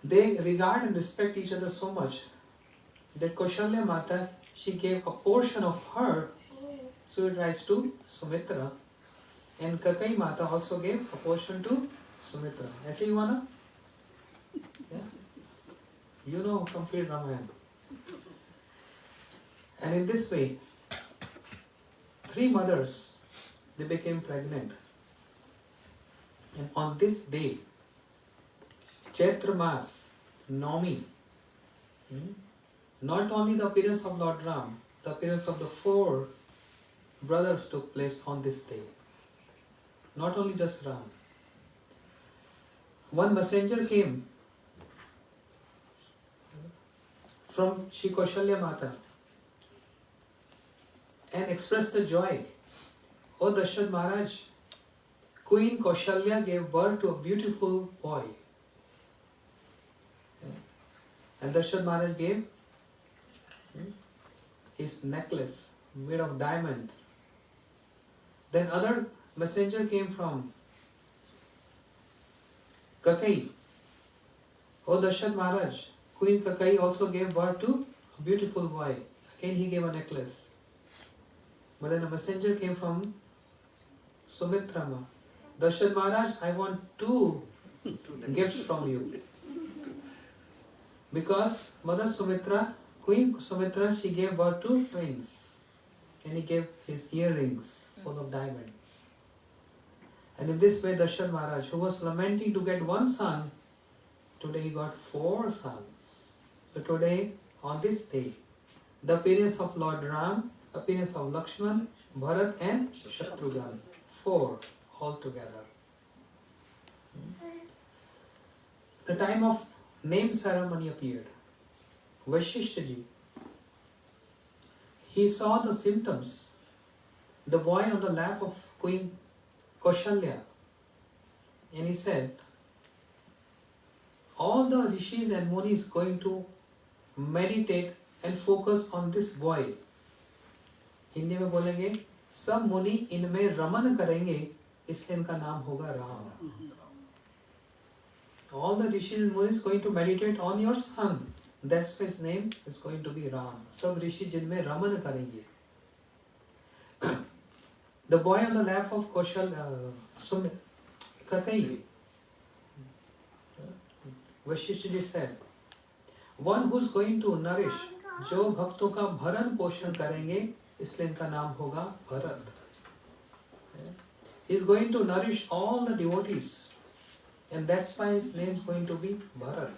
[SPEAKER 2] they regard and respect each other so much that Kaushalya Mata, she gave a portion of her sweet rice to Sumitra, and Kakai Mata also gave a portion to Sumitra. Aise you wanna? Yeah. You know complete Ramayana. And in this way, 3 mothers, they became pregnant. And on this day, Chaitra Mas, Navami, not only the appearance of Lord Ram, the appearance of the 4 brothers took place on this day. Not only just Ram. One messenger came from Shri Kaushalya Mata and expressed the joy. "O Dasharatha Maharaj, Queen Kaushalya gave birth to a beautiful boy." And Dasharatha Maharaj gave his necklace made of diamond. Then other messenger came from Kakai. O Dasharatha Maharaj, Queen Kakai also gave birth to a beautiful boy. Again he gave a necklace. But then a messenger came from Sumitra. Dasharatha Maharaj, I want 2 gifts from you. Because Mother Sumitra, Queen Sumitra, she gave birth to twins. And he gave his earrings full of diamonds. And in this way Dasharatha Maharaj, who was lamenting to get 1 son, today he got 4 sons. So today, on this day, the appearance of Lord Ram, appearance of Lakshman, Bharat and Shatrughan, 4 altogether. The time of name ceremony appeared. Vashishtaji, he saw the symptoms. The boy on the lap of Queen Kaushalya, and he said, all the rishis and munis going to meditate and focus on this boy. Hindi में बोलेंगे सब मुनि इनमें रमन करेंगे इसलिए इनका नाम होगा Ram. All the rishis and munis going to meditate on your son. That's why his name is going to be Ram. सब ऋषि जिनमें रमन करेंगे. The boy on the lap of Kakai, Vashishtaji said, one who's going to nourish, जो भक्तों का भरण पोषण करेंगे, इसलिए इनका नाम होगा Bharat. He's going to nourish all the devotees, and that's why his name is going to be Bharat.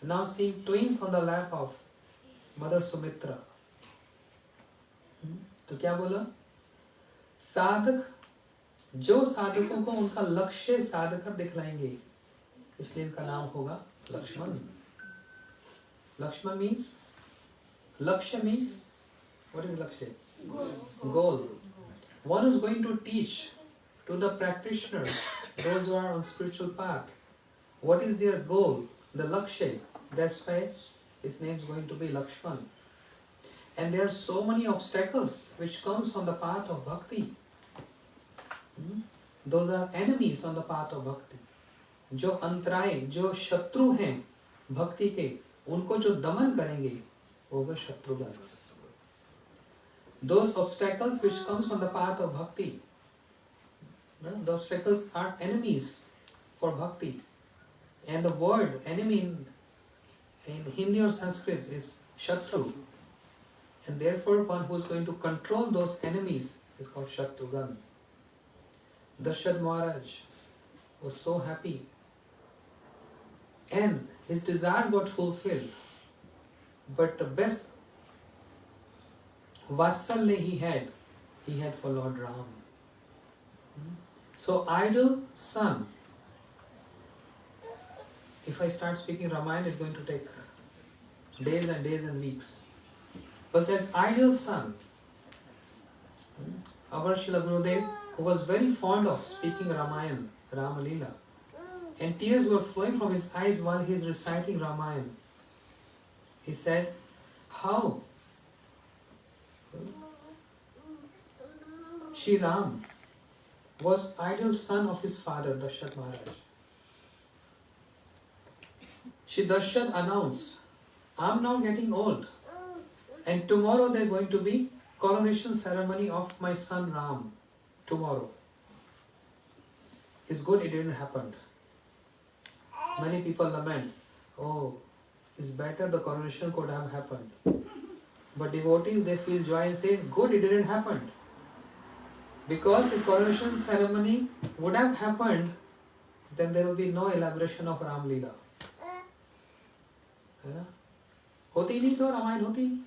[SPEAKER 2] Now seeing twins on the lap of Mother Sumitra. तो क्या बोला? साधक जो साधकों को उनका लक्ष्य साधकर दिखलाएंगे, इसलिए इनका नाम होगा Lakshman. Lakshman means, Lakshya means, what is Lakshya? Goal. One who is going to teach to the practitioners, those who are on spiritual path, what is their goal, the Lakshya. That's why his name is going to be Lakshman. And there are so many obstacles which comes on the path of bhakti. Those are enemies on the path of bhakti. जो अंतराय, जो शत्रु हैं भक्ति के, उनको जो दमन करेंगे वो होगा Shatrughan. Those obstacles which comes on the path of bhakti, the obstacles are enemies for bhakti. And the word enemy in Hindi or Sanskrit is shatru. And therefore one who is going to control those enemies is called Shatrughan. Dasharatha Maharaj was so happy. And his desire got fulfilled. But the best vatsalya he had for Lord Ram. So idle son. If I start speaking Ramayana, it's going to take days and days and weeks. But as idle son, our Srila Gurudev, who was very fond of speaking Ramayana, Rama Leela, and tears were flowing from his eyes while he is reciting Ramayana. He said, how Shri Ram was idle son of his father, Dasharatha Maharaj. Shri Dasharatha announced, I'm now getting old, and tomorrow there is going to be coronation ceremony of my son Ram. Tomorrow. It's good it didn't happen. Many people lament, oh, it's better the coronation could have happened. But devotees, they feel joy and say, good it didn't happen. Because if coronation ceremony would have happened, then there will be no elaboration of Ram Leela. होती नहीं तो रामायण होती.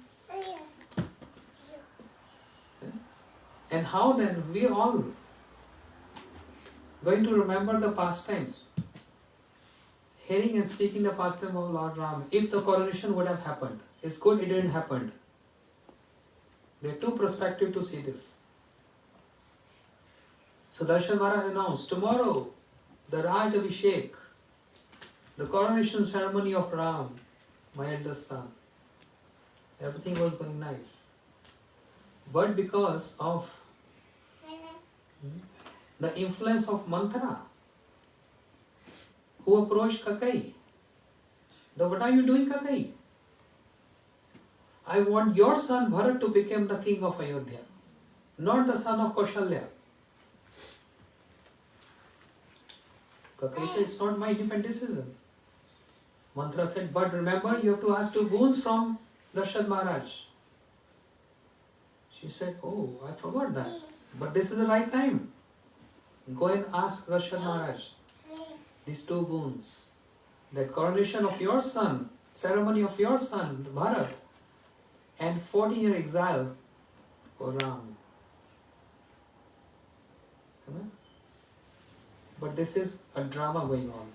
[SPEAKER 2] And how then we all going to remember the pastimes, hearing and speaking the pastime of Lord Ram, if the coronation would have happened. It's good it didn't happen. There are two perspectives to see this. So Dasharatha Maharaj announced, tomorrow the Raj Abhishek, the coronation ceremony of Ram, my eldest son. Everything was going nice. But because of the influence of Manthara, who approached Kakai, what are you doing, Kakai? I want your son Bharat to become the king of Ayodhya, not the son of Kaushalya. Kakai said, it's not my independent decision. Manthara said, but remember, you have to ask 2 boons from Darshan Maharaj. She said, oh, I forgot that. But this is the right time. Go and ask Darshan Maharaj these 2 boons. The coronation of your son, ceremony of your son, Bharat, and 14-year exile for Ram. But this is a drama going on.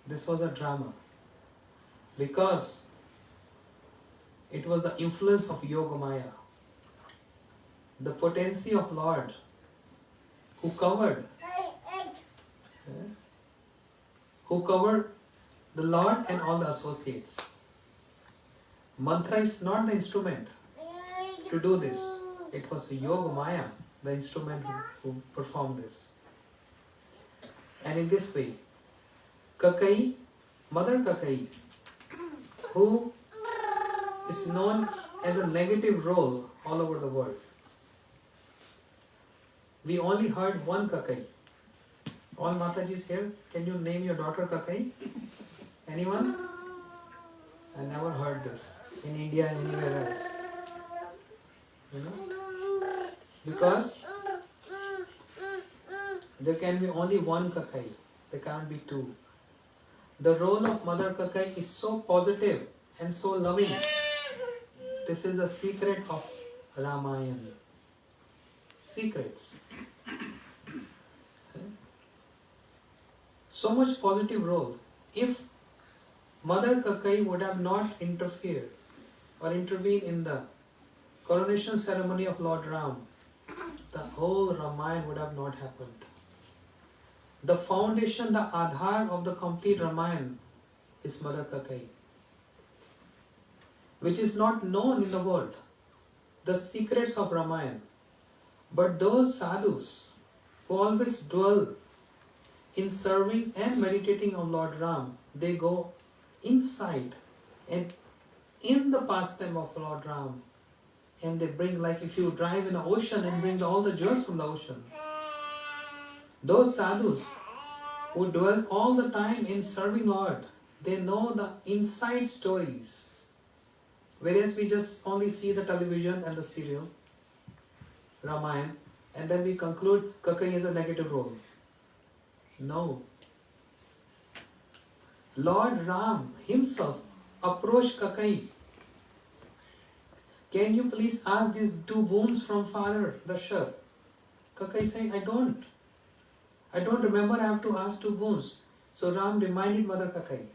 [SPEAKER 2] This was a drama. Because it was the influence of Yogamaya, the potency of Lord, who covered the Lord and all the associates. Mantra is not the instrument to do this. It was Yogamaya, the instrument who performed this. And in this way, Kakai, Mother Kakai, who is known as a negative role all over the world. We only heard one Kakai. All Matajis here, can you name your daughter Kakai? Anyone? I never heard this in India and anywhere else. You know? Because there can be only one Kakai. There can't be 2. The role of Mother Kakai is so positive and so loving. This is the secret of Ramayana. Secrets. So much positive role. If Mother Kakai would have not interfered or intervened in the coronation ceremony of Lord Ram, the whole Ramayana would have not happened. The foundation, the Aadhar of the complete Ramayana is Mother Kakai, which is not known in the world. The secrets of Ramayana. But those sadhus who always dwell in serving and meditating on Lord Ram, they go inside and in the pastime of Lord Ram, and they bring, like if you drive in the ocean and bring all the joys from the ocean. Those sadhus who dwell all the time in serving Lord, they know the inside stories. Whereas we just only see the television and the serial, Ramayana, and then we conclude Kakai has a negative role. No. Lord Ram himself approached Kakai. Can you please ask these 2 boons from Father Dasharatha? Kakai said, I don't remember I have to ask 2 boons. So Ram reminded Mother Kakai.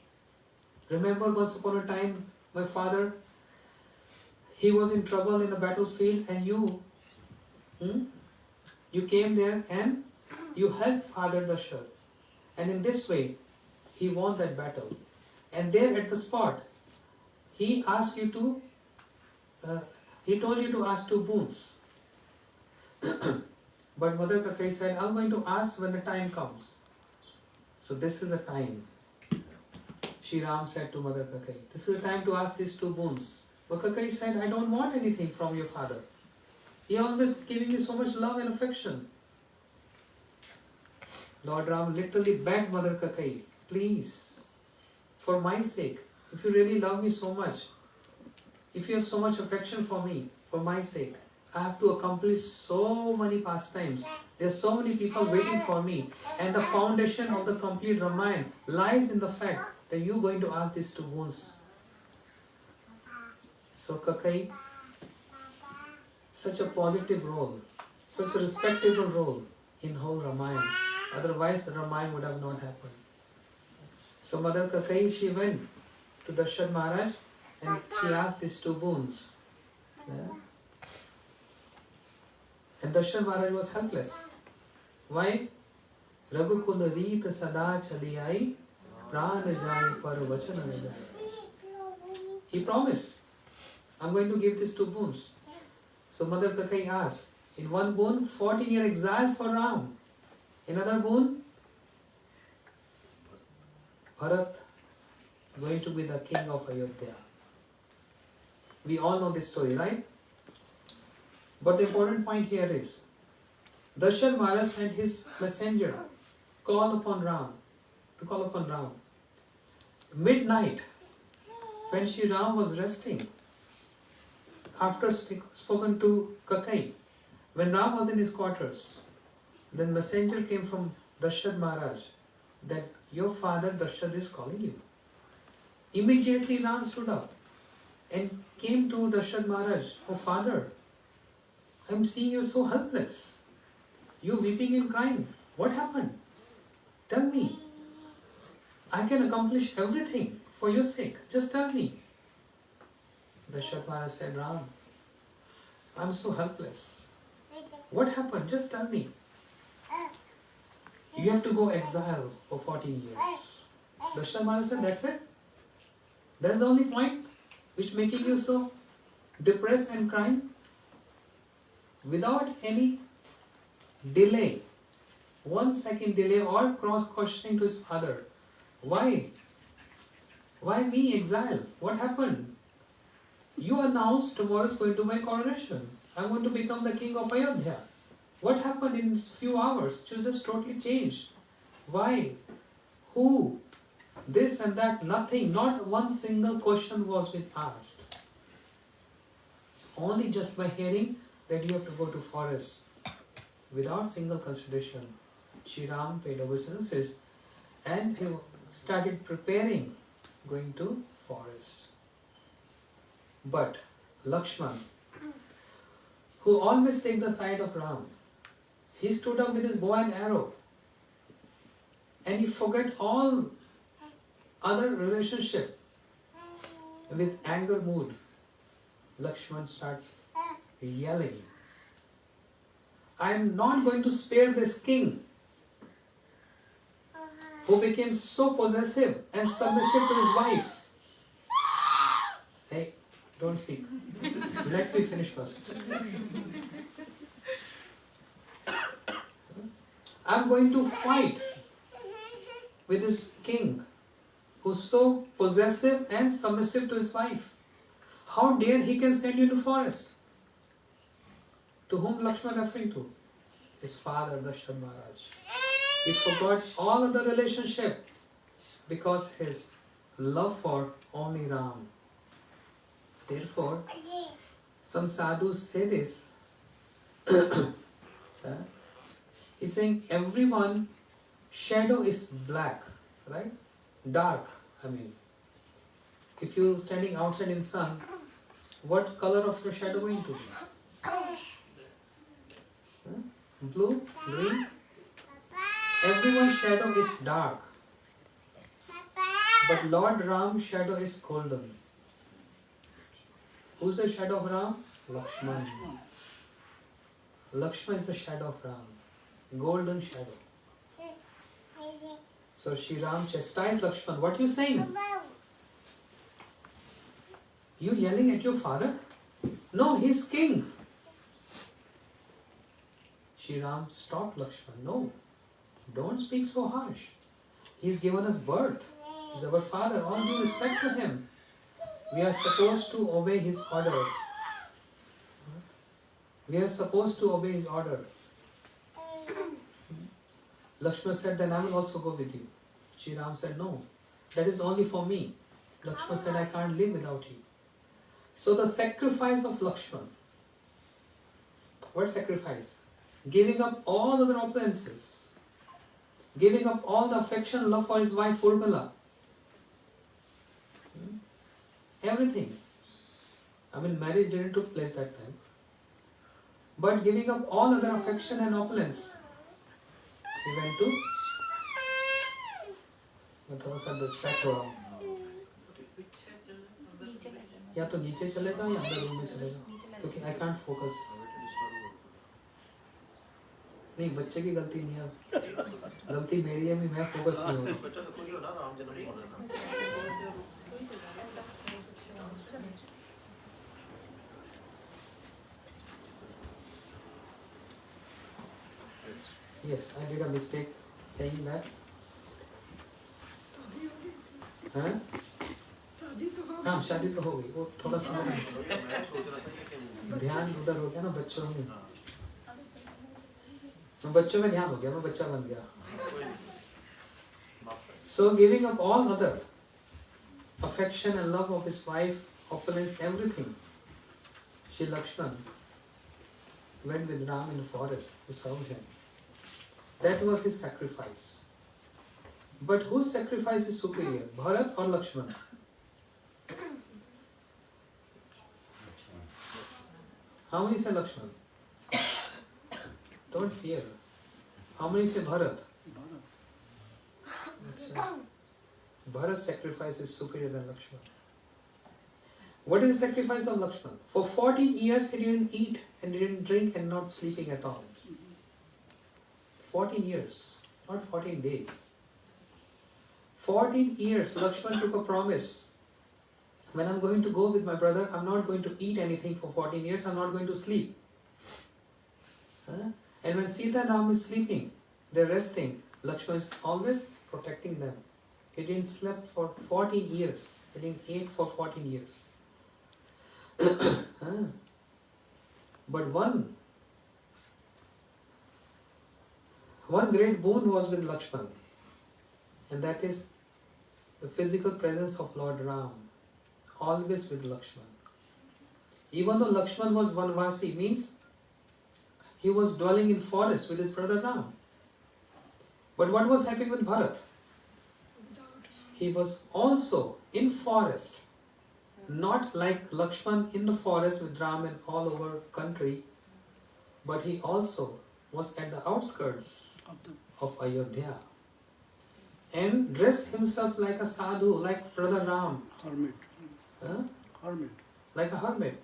[SPEAKER 2] Remember once upon a time, my father, he was in trouble in the battlefield and you came there and you helped Father Dasharatha. And in this way, he won that battle. And there at the spot, he asked you to, he told you to ask 2 boons. But Mother Kakai said, I'm going to ask when the time comes. So this is the time. Shri Ram said to Mother Kakai, this is the time to ask these 2 boons. But Kakai said, I don't want anything from your father. He always giving me so much love and affection. Lord Ram literally begged Mother Kakai, please, for my sake, if you really love me so much, if you have so much affection for me, for my sake, I have to accomplish so many pastimes. There are so many people waiting for me. And the foundation of the complete Ramayana lies in the fact that you are going to ask these 2 boons. So Kakai, such a positive role, such a respectable role in whole Ramayana. Otherwise the Ramayana would have not happened. So Mother Kakai, she went to Darshan Maharaj and she asked these 2 boons. Yeah? And Darshan Maharaj was helpless. Why? Raghukul Reet Sada Chali Ai Pran Jai Par Vachan Na Jai. He promised, I'm going to give these 2 boons. So Mother Kakai asked, in one boon, 14-year exile for Ram. Another boon, Bharat going to be the king of Ayodhya. We all know this story, right? But the important point here is, Dasharatha Maharaj sent his messenger to call upon Ram. Midnight, when Shri Ram was resting, after spoken to Kakai, when Ram was in his quarters, then messenger came from Dasharatha Maharaj that your father Dasharatha is calling you. Immediately Ram stood up and came to Dasharatha Maharaj, oh father, I am seeing you so helpless. You weeping and crying. What happened? Tell me. I can accomplish everything for your sake. Just tell me. Dasharatha Maharaj said, Ram, I am so helpless. What happened? Just tell me. You have to go exile for 14 years. Dasharatha Maharaj said, that's it? That's the only point which making you so depressed and crying? Without any delay, 1 second delay or cross-questioning to his father. Why? Why me exile? What happened? You announced tomorrow is going to be my coronation. I'm going to become the king of Ayodhya. What happened in few hours? You just totally changed. Why? Who? This and that, nothing. Not one single question was being asked. Only just by hearing that you have to go to forest. Without single consideration, Shri Ram paid obeisances and he started preparing, going to forest. But Lakshman, who always take the side of Ram, he stood up with his bow and arrow and he forget all other relationship. With anger mood, Lakshman starts yelling, I am not going to spare this king who became so possessive and submissive to his wife. Hey, don't speak. Let me finish first. I am going to fight with this king who's so possessive and submissive to his wife. How dare he can send you to forest? To whom Lakshman referring to? His father, Dasharatha Maharaj. He forgot all other relationship because his love for only Ram. Therefore, some sadhus say this. He's saying everyone shadow is black, right? Dark, I mean. If you're standing outside in sun, what color of your shadow going to be? Blue, green. Everyone's shadow is dark. But Lord Ram's shadow is golden. Who's the shadow of Ram? Lakshman. Lakshman is the shadow of Ram. Golden shadow. So Shri Ram chastised Lakshman. What are you saying? You yelling at your father? No, he's king. Shri Ram stopped Lakshman. No, don't speak so harsh. He's given us birth. He's our father. All due respect to him. We are supposed to obey his order. We are supposed to obey his order. Lakshman said, then I will also go with you. Shri Ram said, no, that is only for me. Lakshman said, I can't live without you. So the sacrifice of Lakshman. What sacrifice? Giving up all other opulences. Giving up all the affection and love for his wife Urmila. Everything. I mean, marriage didn't take place that time. But giving up all other affection and opulence, he went to... मैं थोड़ा सा distract हो रहा हूँ. या तो नीचे चले जाओ या अंदर रूम में चले जाओ, क्योंकि I can't focus. नहीं, बच्चे की गलती नहीं है, गलती मेरी है, मैं फोकस नहीं हो रहा. Yes, I did a mistake saying that. हाँ? हाँ, शादी तो हो गई, वो थोड़ा सा ध्यान उधर हो गया ना बच्चों में। मैं बच्चों में ध्यान हो गया, मैं बच्चा बन गया। So giving up all other affection and love of his wife, opulence, everything, Shri Lakshman went with Ram in the forest to serve him. That was his sacrifice. But whose sacrifice is superior, Bharat or Lakshman? How many say Lakshman? Don't fear. How many say Bharat? Bharat's sacrifice is superior than Lakshman. What is the sacrifice of Lakshman? For 14 years he didn't eat and didn't drink and not sleeping at all. 14 years, not 14 days. 14 years Lakshman took a promise. When I'm going to go with my brother, I'm not going to eat anything for 14 years, I'm not going to sleep. And when Sita and Ram is sleeping, they're resting, Lakshman is always protecting them. He didn't sleep for 14 years. He didn't eat for 14 years. But one great boon was with Lakshman, and that is the physical presence of Lord Ram, always with Lakshman. Even though Lakshman was Vanvasi, means he was dwelling in forest with his brother Ram. But what was happening with Bharat? He was also in forest, not like Lakshman in the forest with Ram and all over country, but he also was at the outskirts of Ayodhya and dressed himself like a sadhu, like brother Ram.
[SPEAKER 4] Hermit. Hermit.
[SPEAKER 2] Like a hermit.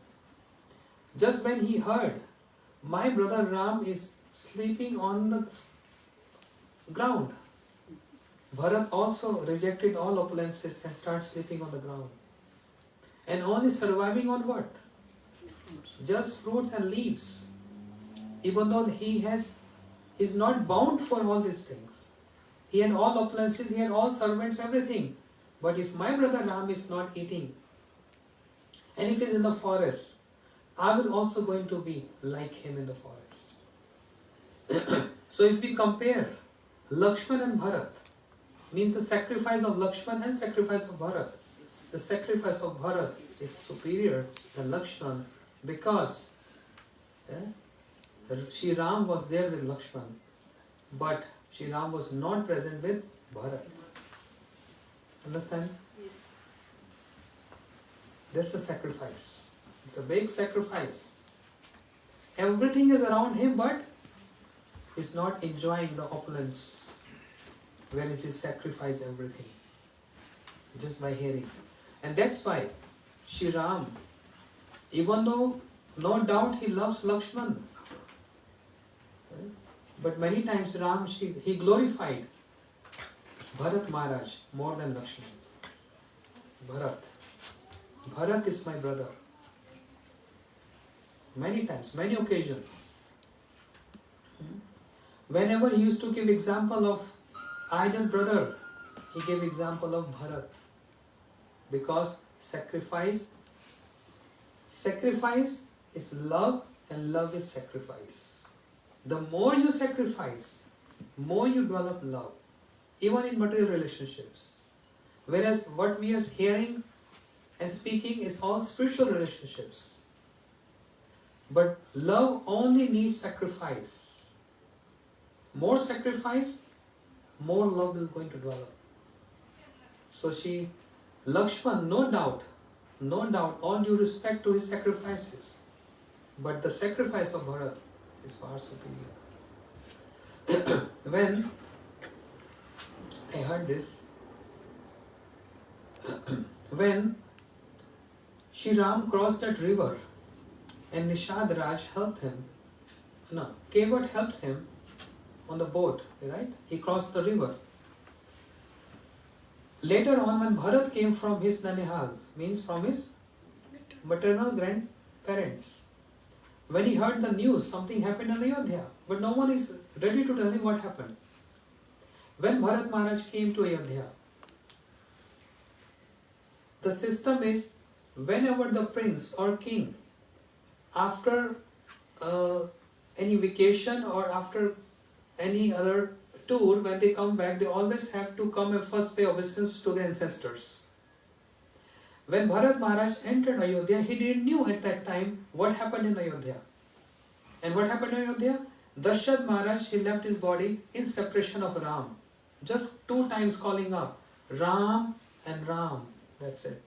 [SPEAKER 2] Just when he heard, my brother Ram is sleeping on the ground, Bharat also rejected all opulences and started sleeping on the ground. And only surviving on what? Just fruits and leaves. Even though he's not bound for all these things. He had all opulences, he had all servants, everything. But if my brother Ram is not eating, and if he's in the forest, I will also going to be like him in the forest. So if we compare Lakshman and Bharat, means the sacrifice of Lakshman and sacrifice of Bharat, the sacrifice of Bharat is superior than Lakshman because Shri Ram was there with Lakshman, but Shri Ram was not present with Bharat. Understand? That's the sacrifice. It's a big sacrifice. Everything is around him, but he's not enjoying the opulence when he sacrifice everything just by hearing. And that's why Shri Ram, even though no doubt he loves Lakshman, but many times Ram, he glorified Bharat Maharaj more than Lakshman. Bharat is my brother. Many times, many occasions. Whenever he used to give example of idol brother, he gave example of Bharat. Because sacrifice is love and love is sacrifice. The more you sacrifice, more you develop love, even in material relationships. Whereas what we are hearing and speaking is all spiritual relationships. But love only needs sacrifice. More sacrifice, more love is going to develop. So Lakshman, no doubt, all due respect to his sacrifices, but the sacrifice of Bharat is far superior. When I heard this, when Shri Ram crossed that river and Nishad Raj helped him, Kevat helped him on the boat, right? He crossed the river. Later on, when Bharat came from his Nanihal, means from his maternal grandparents, when he heard the news, something happened in Ayodhya, but no one is ready to tell him what happened. When Bharat Maharaj came to Ayodhya, the system is whenever the prince or king, after any vacation or after any other tour, when they come back, they always have to come and first pay obeisance to the ancestors. When Bharat Maharaj entered Ayodhya, he didn't knew at that time what happened in Ayodhya. And what happened in Ayodhya? Dasharatha Maharaj, he left his body in separation of Ram. Just 2 times calling up, Ram and Ram. That's it.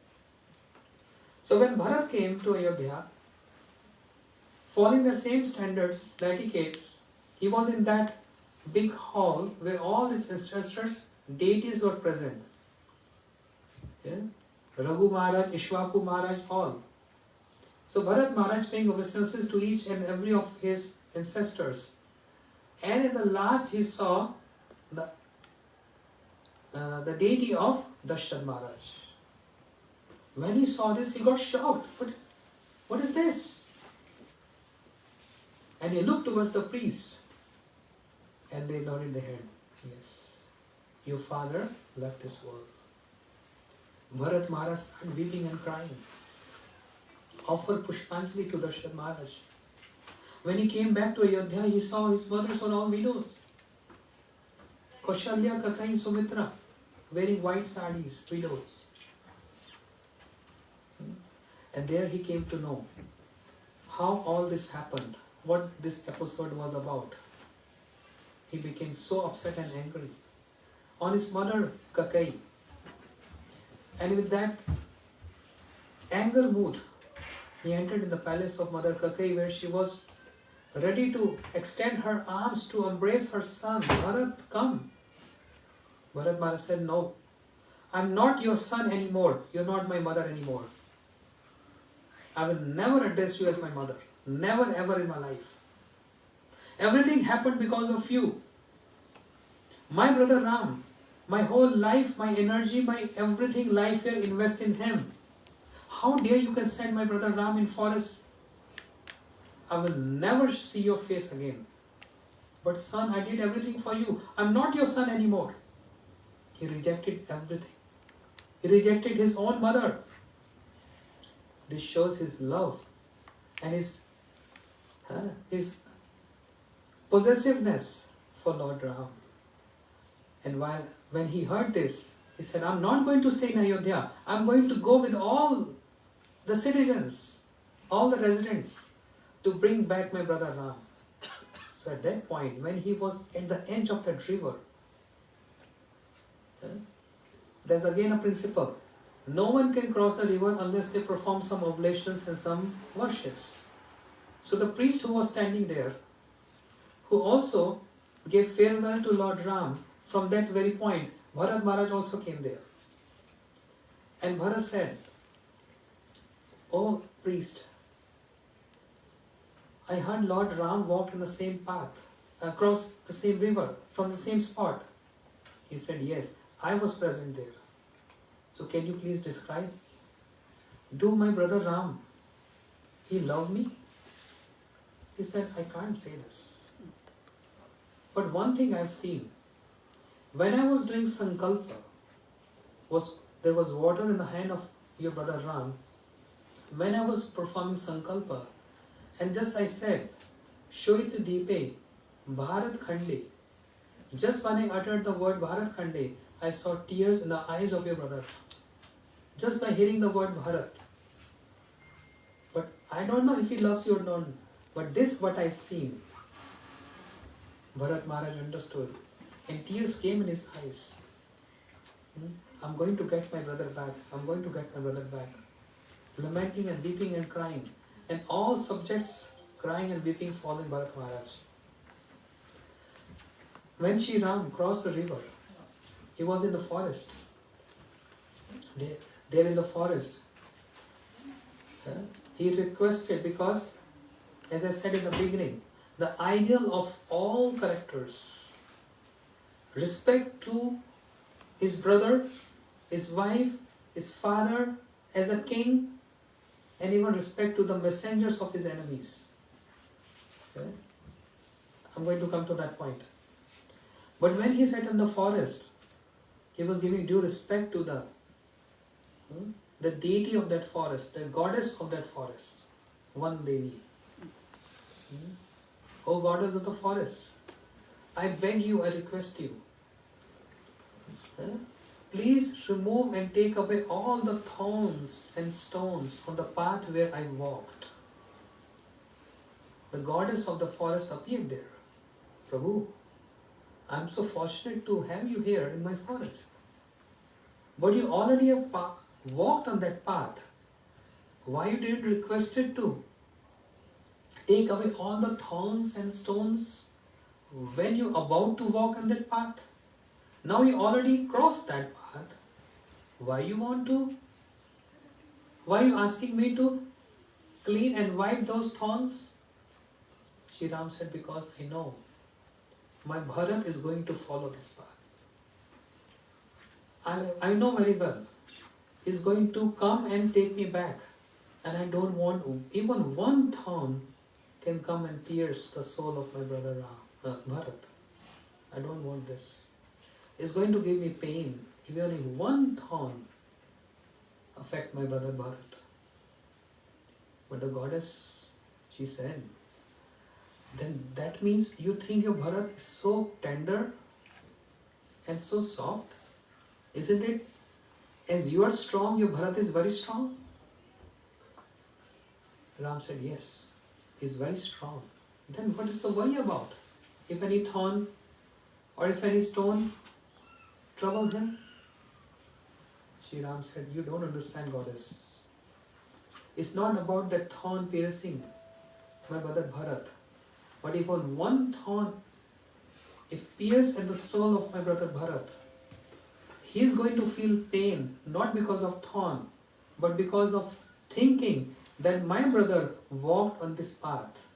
[SPEAKER 2] So when Bharat came to Ayodhya, following the same standards, the etiquettes, he was in that big hall where all his ancestors, deities were present. Yeah? Raghu Maharaj, Ishwaku Maharaj, all. So Bharat Maharaj paying obeisances to each and every of his ancestors. And in the last he saw the deity of Dasharatha Maharaj. When he saw this, he got shocked. What is this? And he looked towards the priest. And they nodded their head. Yes, your father left this world. Bharat Maharaj started weeping and crying. Offered Pushpanjali to Dasharatha Maharaj. When he came back to Ayodhya, he saw his mothers were all widows. Kaushalya, Kakai, Sumitra, wearing white sarees, widows. And there he came to know how all this happened, what this episode was about. He became so upset and angry on his mother Kakai. And with that anger mood, he entered in the palace of Mother Kakai, where she was ready to extend her arms to embrace her son. Bharat, come. Bharat Maharaj said, no, I'm not your son anymore. You're not my mother anymore. I will never address you as my mother. Never ever in my life. Everything happened because of you. My brother Ram, my whole life, my energy, my everything life here invest in him. How dare you can send my brother Ram in forest? I will never see your face again. But son, I did everything for you. I'm not your son anymore. He rejected everything. He rejected his own mother. This shows his love and his possessiveness for Lord Ram. And when he heard this, he said, I'm not going to stay in Ayodhya. I'm going to go with all the citizens, all the residents, to bring back my brother Ram. So at that point, when he was at the edge of that river, there's again a principle. No one can cross the river unless they perform some oblations and some worships. So the priest who was standing there, who also gave farewell to Lord Ram, from that very point, Bharat Maharaj also came there. And Bharat said, oh priest, I heard Lord Ram walked in the same path, across the same river, from the same spot. He said, yes, I was present there. So can you please describe? Do my brother Ram, he loved me? He said, I can't say this. But one thing I've seen, when I was doing sankalpa, there was water in the hand of your brother Ram. When I was performing sankalpa, and just I said, Shoit Deepe, Bharat Khande. Just when I uttered the word Bharat Khande, I saw tears in the eyes of your brother. Just by hearing the word Bharat. But I don't know if he loves you or not. But this what I've seen. Bharat Maharaj understood. And tears came in his eyes. I'm going to get my brother back. I'm going to get my brother back. Lamenting and weeping and crying. And all subjects crying and weeping following Bharat Maharaj. When Shri Ram crossed the river, he was in the forest. There in the forest, he requested, because, as I said in the beginning, the ideal of all characters, respect to his brother, his wife, his father, as a king, and even respect to the messengers of his enemies. I'm going to come to that point. But when he sat in the forest, he was giving due respect to the deity of that forest, the goddess of that forest, one Devi. O goddess of the forest, I beg you, I request you, please remove and take away all the thorns and stones on the path where I walked. The goddess of the forest appeared there. Prabhu, I am so fortunate to have you here in my forest. But you already have walked on that path. Why you didn't request it to take away all the thorns and stones when you about to walk on that path? Now you already crossed that path. Why you asking me to clean and wipe those thorns? Shri Ram said, because I know my Bharat is going to follow this path. I know very well. He's going to come and take me back. And I don't want even one thorn can come and pierce the soul of my brother Bharat. I don't want this. It's going to give me pain, even if one thorn affect my brother Bharat. But the goddess, she said, then that means you think your Bharat is so tender and so soft? Isn't it? As you are strong, your Bharat is very strong? Ram said, yes, he is very strong. Then what is the worry about? If any thorn or if any stone trouble him? Shri Ram said, you don't understand, goddess. It's not about that thorn piercing my brother Bharat. But if on one thorn, if pierced at the soul of my brother Bharat, he is going to feel pain, not because of thorn, but because of thinking that my brother walked on this path,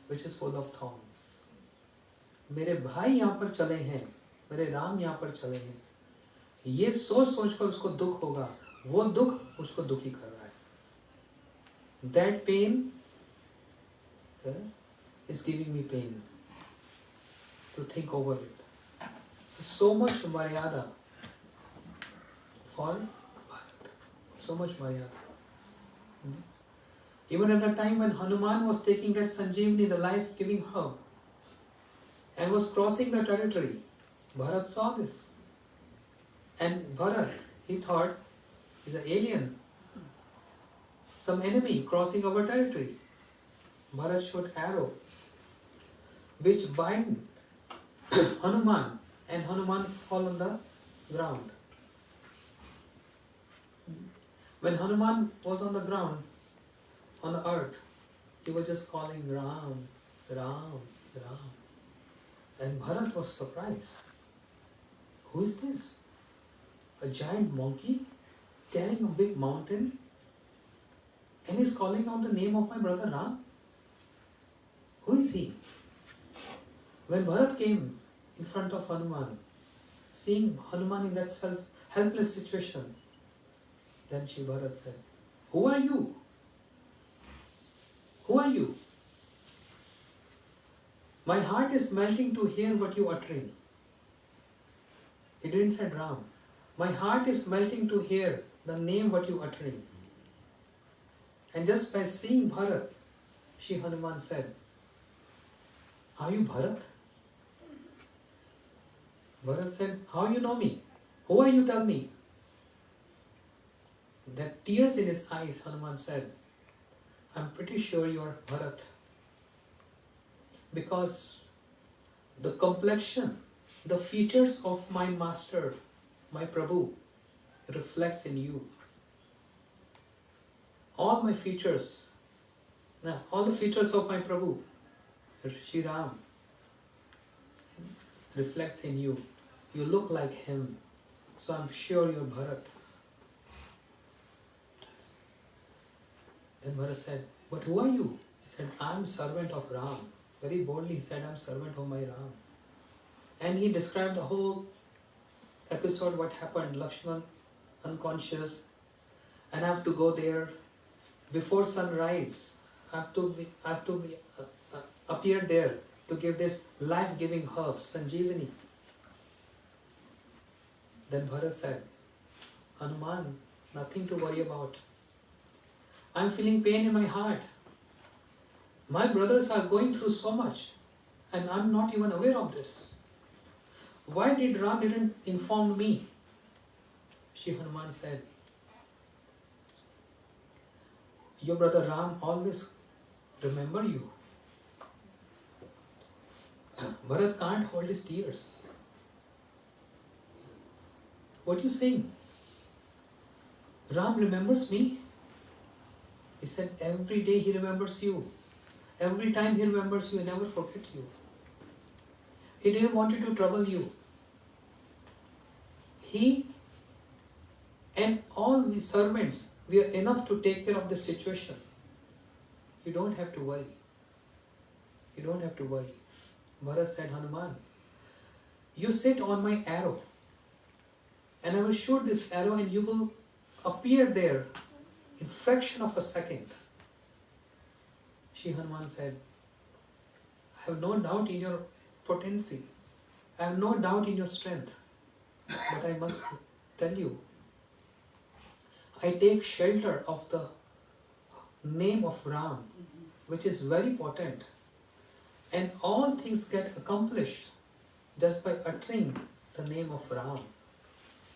[SPEAKER 2] which is full of thorns. मेरे भाई यहाँ पर चले हैं, मेरे राम यहाँ पर चले हैं. ये सोच कर उसको दुख होगा, वो दुख उसको दुखी कर रहा है. That pain is giving me pain to think over it. So much maryada for Bharat. So much maryada. Even at the time when Hanuman was taking that Sanjeevani, the life-giving herb, and was crossing the territory, Bharat saw this. And Bharat, he thought, is an alien, some enemy crossing our territory. Bharat shot arrow, which bind Hanuman, and Hanuman fall on the ground. When Hanuman was on the ground, on the earth, he was just calling Ram, Ram, Ram. And Bharat was surprised. Who is this? A giant monkey carrying a big mountain? And he's calling out the name of my brother Ram? Who is he? When Bharat came in front of Hanuman, seeing Hanuman in that helpless situation, then Shri Bharat said, who are you? Who are you? My heart is melting to hear what you are uttering. He didn't say Ram. My heart is melting to hear the name what you are uttering. And just by seeing Bharat, Shri Hanuman said, are you Bharat? Bharat said, how you know me? Who are you, tell me? That tears in his eyes, Hanuman said, I'm pretty sure you are Bharat. Because the complexion, the features of my master, my Prabhu, reflects in you. All my features, all the features of my Prabhu, Shri Ram, reflects in you. You look like him. So I'm sure you're Bharat. Then Bharat said, but who are you? He said, I'm servant of Ram. Very boldly he said, I'm servant of my Ram. And he described the whole episode, what happened. Lakshman, unconscious, and I have to go there before sunrise. I have to appear there to give this life-giving herb, Sanjeevani. Then Bharat said, Hanuman, nothing to worry about. I'm feeling pain in my heart. My brothers are going through so much and I'm not even aware of this. Why did Ram didn't inform me? Shri Hanuman said, your brother Ram always remember you. Bharat can't hold his tears. What are you saying? Ram remembers me? He said, every day he remembers you. Every time he remembers you, he never forget you. He didn't want you to trouble you. He and all the servants were enough to take care of the situation. You don't have to worry. You don't have to worry. Bharat said, Hanuman, you sit on my arrow and I will shoot this arrow and you will appear there in fraction of a second. Shri Hanuman said, I have no doubt in your potency. I have no doubt in your strength. But I must tell you, I take shelter of the name of Ram, which is very potent. And all things get accomplished just by uttering the name of Ram,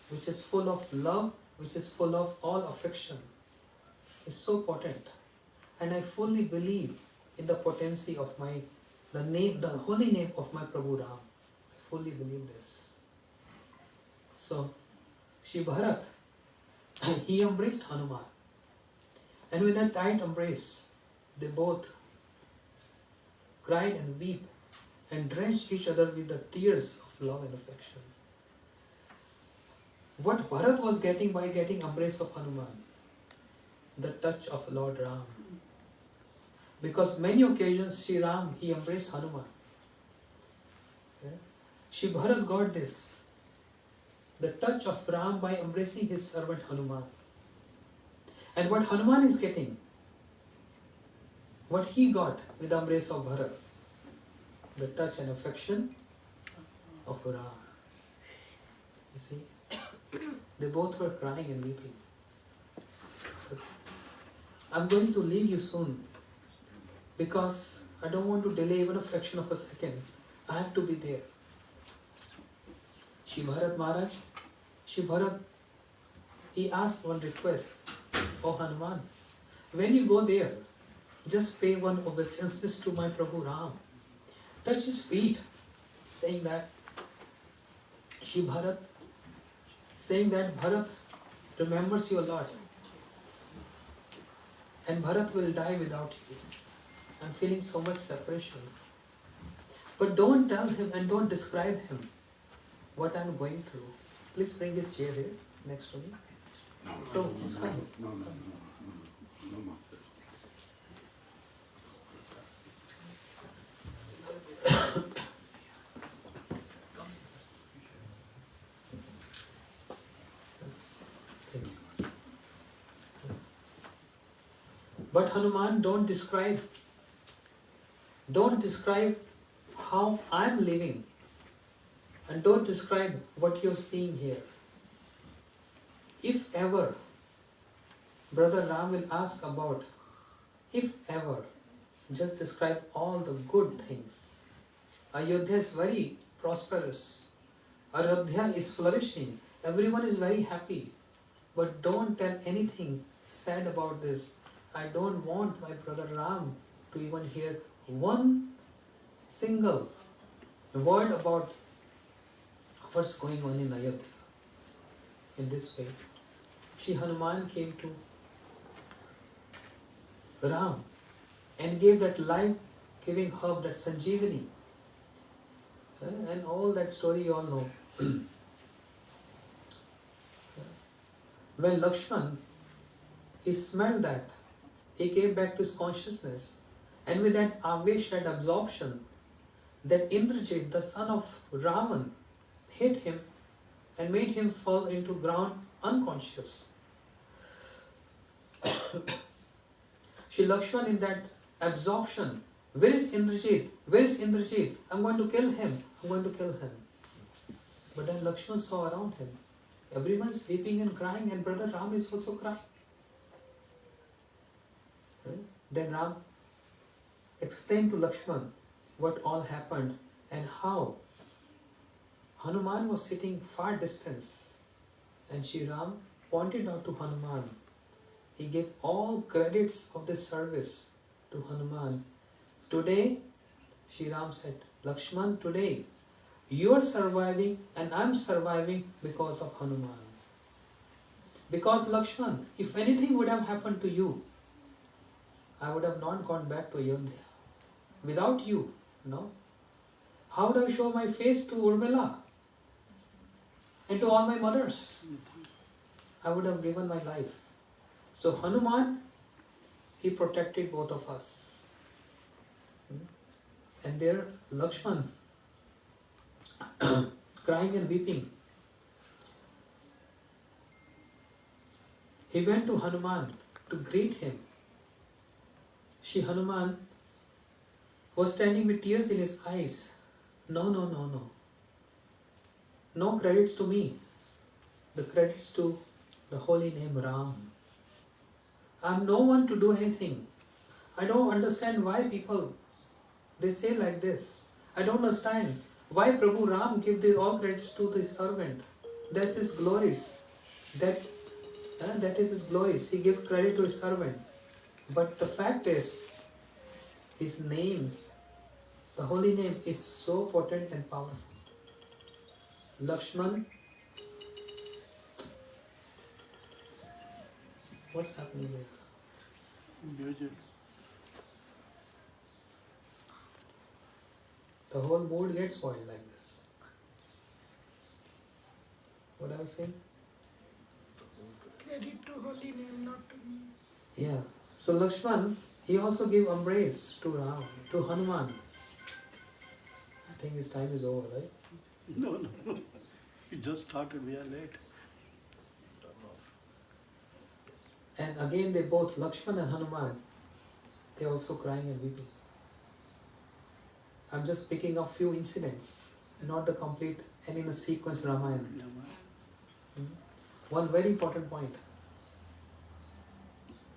[SPEAKER 2] which is full of love, which is full of all affection. It's so potent. And I fully believe in the potency of the holy name of my Prabhu Ram. I fully believe this. So, Shri Bharat, he embraced Hanuman. And with that tight embrace, they both cried and wept and drenched each other with the tears of love and affection. What Bharat was getting by getting embrace of Hanuman? The touch of Lord Ram. Because many occasions Sri Ram, he embraced Hanuman. Yeah? Shri Bharat got this. The touch of Ram by embracing his servant Hanuman. And what Hanuman is getting, what he got with the embrace of Bharat, the touch and affection of Ram. You see, they both were crying and weeping. I'm going to leave you soon because I don't want to delay even a fraction of a second. I have to be there. Shri Bharat Maharaj, Shri Bharat, he asked one request. Oh Hanuman, when you go there, just pay one obeisance to my Prabhu Ram. Touch his feet, saying that, Shri Bharat, saying that Bharat remembers you a lot. And Bharat will die without you. I'm feeling so much separation. But don't tell him and don't describe him what I'm going through. Please bring his chair here next to me. No, he's coming.
[SPEAKER 4] No more.
[SPEAKER 2] Thank you. But Hanuman, don't describe how I'm living, and don't describe what you're seeing here. If ever Brother Ram will ask about, if ever, just describe all the good things. Ayodhya is very prosperous. Ayodhya is flourishing. Everyone is very happy. But don't tell anything sad about this. I don't want my brother Ram to even hear one single word about what's going on in Ayodhya. In this way, Shri Hanuman came to Ram and gave that life-giving herb, that Sanjeevani. And all that story you all know. When Lakshman, he smelled that, he came back to his consciousness, and with that avesh, that absorption, that Indrajit, the son of Ravan, hit him and made him fall into ground unconscious. Shri Lakshman, in that absorption, Where is Indrajit? Where is Indrajit? I'm going to kill him. I'm going to kill him. But then Lakshman saw around him. Everyone is weeping and crying, and brother Ram is also crying. Then Ram explained to Lakshman what all happened and how Hanuman was sitting far distance, and Shri Ram pointed out to Hanuman. He gave all credits of this service to Hanuman. Today, Shri Ram said, Lakshman, today you are surviving and I am surviving because of Hanuman. Because Lakshman, if anything would have happened to you, I would have not gone back to Ayodhya. Without you, no? How do I show my face to Urmila and to all my mothers? I would have given my life. So Hanuman, he protected both of us. And there Lakshman, crying and weeping, he went to Hanuman to greet him. Shri Hanuman was standing with tears in his eyes. No, no, no, no. No credits to me. The credits to the holy name Ram. I am no one to do anything. I don't understand why people, they say like this. I don't understand why Prabhu Ram give all credits to the servant. That's his glories. That is his glories. He gives credit to his servant. But the fact is, his names, the holy name is so potent and powerful. Lakshman, what's happening there?
[SPEAKER 4] Music.
[SPEAKER 2] The whole mood gets spoiled like this. What I was saying?
[SPEAKER 5] Credit to holy name, not to me.
[SPEAKER 2] Yeah. So Lakshman, he also gave embrace to Ram, to Hanuman. I think his time is over, right?
[SPEAKER 4] No, no, no. It just started. We are late.
[SPEAKER 2] And again they both, Lakshman and Hanuman, they also crying and weeping. I'm just picking up few incidents, not the complete and in a sequence Ramayana. One very important point.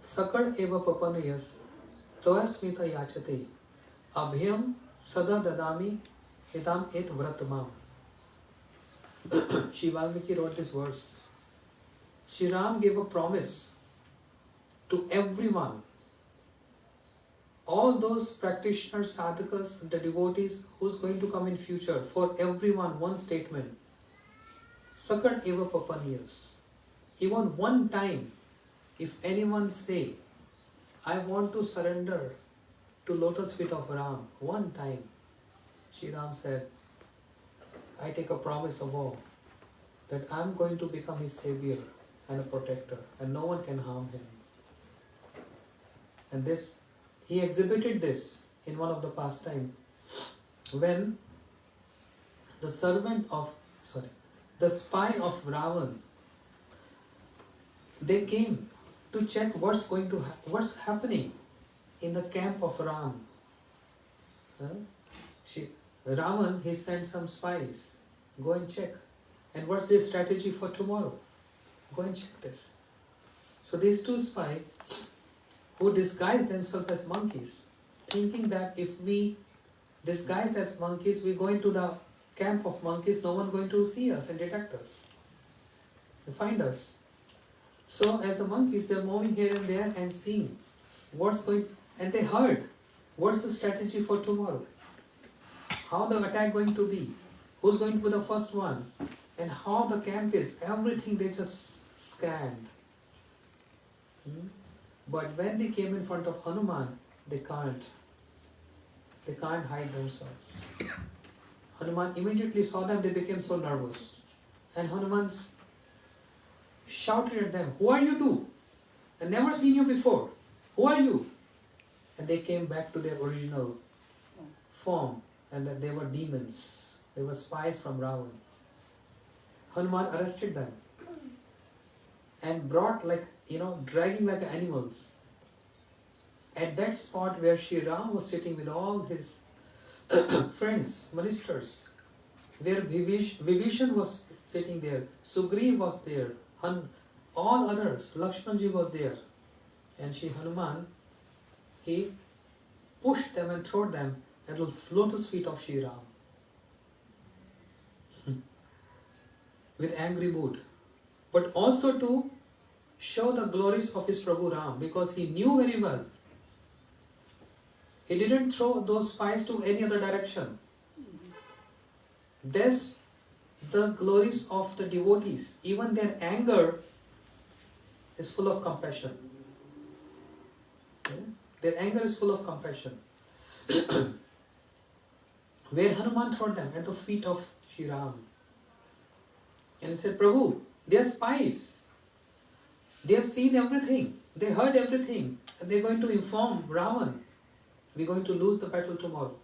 [SPEAKER 2] Sakar eva papanayas toyasmita yachate abhyam sada dadami idam et vratamam. Shri Valmiki wrote this verse. Shri Ram gave a promise to everyone. All those practitioners, sadhakas, the devotees who's going to come in future, for everyone, one statement. Sakar eva papaniyas. Even one time, if anyone say, I want to surrender to lotus feet of Ram, one time, Shri Ram said, I take a promise of vow that I am going to become his savior and a protector, and no one can harm him. And this, he exhibited this in one of the pastime when the spy of Ravan, they came to check what's happening in the camp of Ram. Ravan, he sent some spies. Go and check. And what's their strategy for tomorrow? Go and check this. So these two spies, who disguise themselves as monkeys, thinking that if we disguise as monkeys, we go into the camp of monkeys, no one going to see us and detect us, and find us. So as the monkeys, they're moving here and there and seeing what's going, and they heard what's the strategy for tomorrow, how the attack going to be, who's going to be the first one, and how the camp is, everything they just scanned. But when they came in front of Hanuman, they can't hide themselves. Hanuman immediately saw them, they became so nervous. And Hanuman shouted at them, who are you two? I've never seen you before. Who are you? And they came back to their original form, and that they were demons. They were spies from Ravan. Hanuman arrested them and brought, like, dragging like animals. At that spot where Sri Ram was sitting with all his friends, ministers, where Vibhishan was sitting there, Sugriv was there, all others, Lakshmanji was there, and Sri Hanuman, he pushed them and threw them at the lotus feet of Sri Ram with angry mood, but also to show the glories of his Prabhu Ram, because he knew very well. He didn't throw those spies to any other direction. Thus, the glories of the devotees, even their anger is full of compassion. Okay? Their anger is full of compassion. Where Hanuman threw them at the feet of Sri Ram. And he said, Prabhu, they are spies. They have seen everything. They heard everything. And they are going to inform Ravan. We are going to lose the battle tomorrow.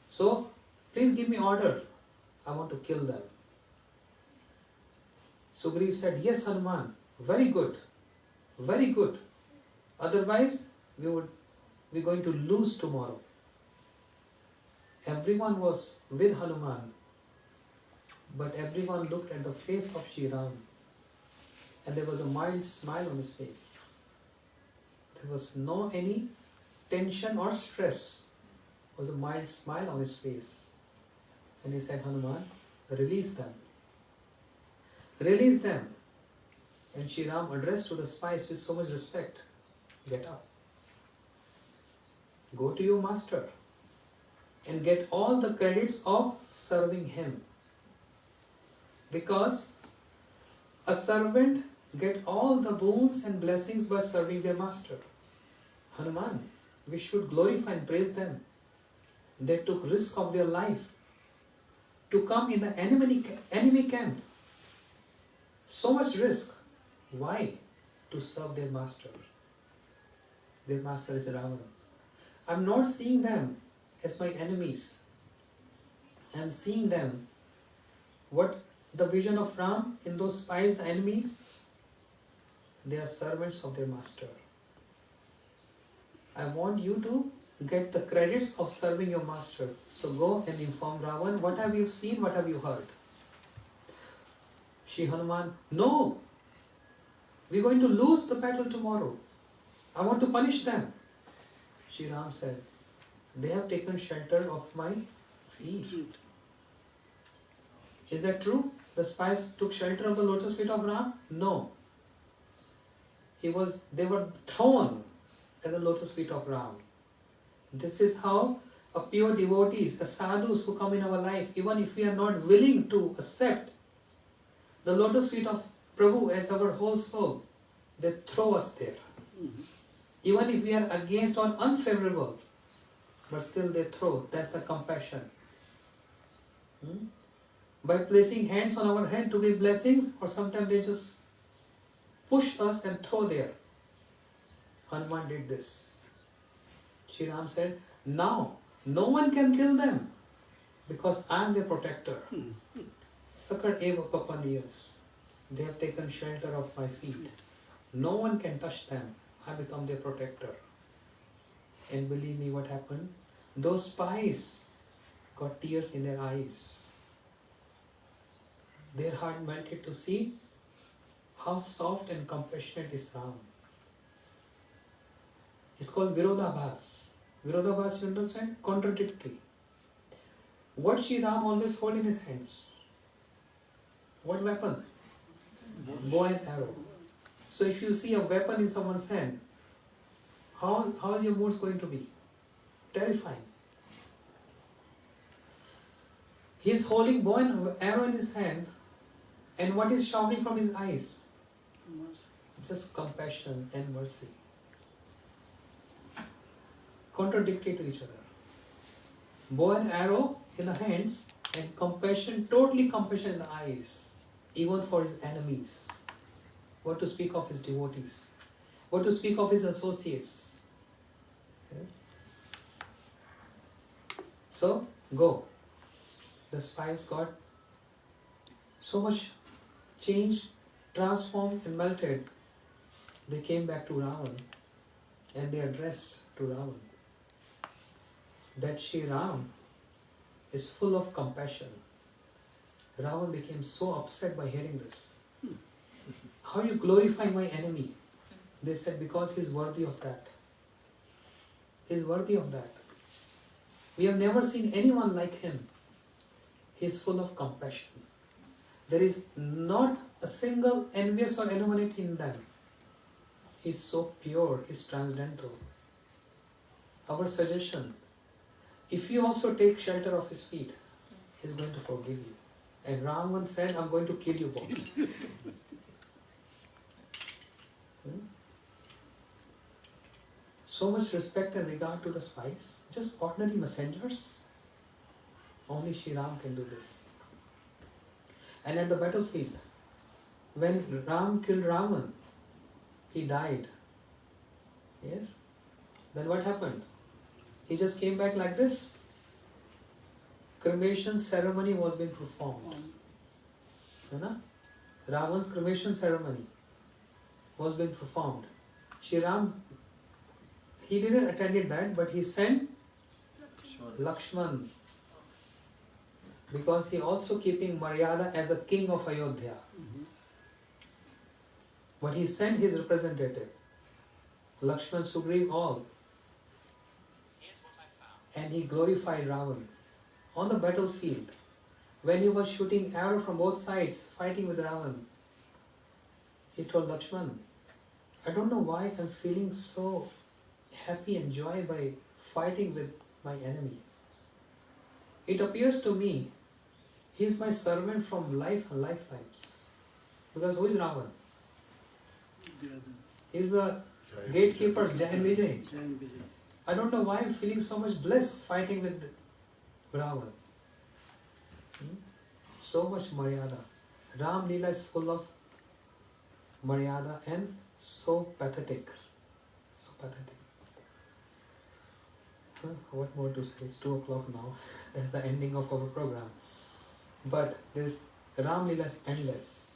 [SPEAKER 2] So, please give me order. I want to kill them. Sugriv said, yes, Hanuman, very good. Very good. Otherwise, we're going to lose tomorrow. Everyone was with Hanuman, but everyone looked at the face of Sri Ram, and there was a mild smile on his face. There was no any tension or stress. There was a mild smile on his face. And he said, Hanuman, release them. Release them. And Sri Ram addressed to the spies with so much respect, get up. Go to your master and get all the credits of serving him. Because a servant get all the boons and blessings by serving their master. Hanuman, we should glorify and praise them. They took risk of their life to come in the enemy camp. So much risk. Why? To serve their master. Their master is Rama. I'm not seeing them as my enemies. I'm seeing them. What the vision of Ram in those spies, the enemies? They are servants of their master. I want you to get the credits of serving your master. So go and inform Ravan, what have you seen, what have you heard? Shri Hanuman, no, we're going to lose the battle tomorrow. I want to punish them. Shri Ram said, they have taken shelter of my feet. Is that true? The spies took shelter of the lotus feet of Ram? No. They were thrown at the lotus feet of Ram. This is how a pure devotees, the sadhus who come in our life, even if we are not willing to accept the lotus feet of Prabhu as our whole soul, they throw us there. Even if we are against or unfavorable, but still they throw. That's the compassion. By placing hands on our head to give blessings, or sometimes they just push us and throw there. Hanuman did this. Shri Ram said, now no one can kill them because I am their protector. Sakar eva papaniyas. They have taken shelter of my feet. No one can touch them. I become their protector. And believe me, what happened? Those spies got tears in their eyes. Their heart melted to see how soft and compassionate is Ram. It's called Virodhabhas. Virodhabhas, you understand? Contradictory. What Sri Ram always hold in his hands? What weapon? Bow and arrow. So if you see a weapon in someone's hand, how is your mood going to be? Terrifying. He is holding bow and arrow in his hand, and what is showering from his eyes? Just compassion and mercy. Contradictory to each other. Bow and arrow in the hands, and compassion, totally compassion in the eyes, even for his enemies. What to speak of his devotees? What to speak of his associates? Okay. So, go. The spies got so much changed, transformed and melted. They came back to Ravan. And they addressed to Ravan that Shri Ram is full of compassion. Ravan became so upset by hearing this. How you glorify my enemy? They said, because he is worthy of that. He is worthy of that. We have never seen anyone like him. He is full of compassion. There is not a single envious or enmity in them. He is so pure, he is transcendental. Our suggestion, if you also take shelter of his feet, he is going to forgive you. And Ram once said, I'm going to kill you both. So much respect and regard to the spies, just ordinary messengers. Only Shri Ram can do this. And at the battlefield, when Ram killed Ravan, he died. Yes? Then what happened? He just came back like this. Cremation ceremony was being performed. You know? Ravan's cremation ceremony was being performed. Shri Ram, he didn't attend that, but he sent Lakshman, because he also keeping Maryada as a king of Ayodhya. But he sent his representative, Lakshman, Sugriv, all. And he glorified Ravan on the battlefield. When he was shooting arrow from both sides, fighting with Ravan, he told Lakshman, I don't know why I'm feeling so happy and joy by fighting with my enemy. It appears to me he is my servant from life and lifetimes. Because who is Ravan? He is the gatekeepers, Jai and Vijay. I don't know why I'm feeling so much bliss fighting with Ravan. So much Maryada. Ram Leela is full of Maryada and so pathetic. So pathetic. What more to say? It's 2 o'clock now. That's the ending of our program. But this Ram Leela is endless.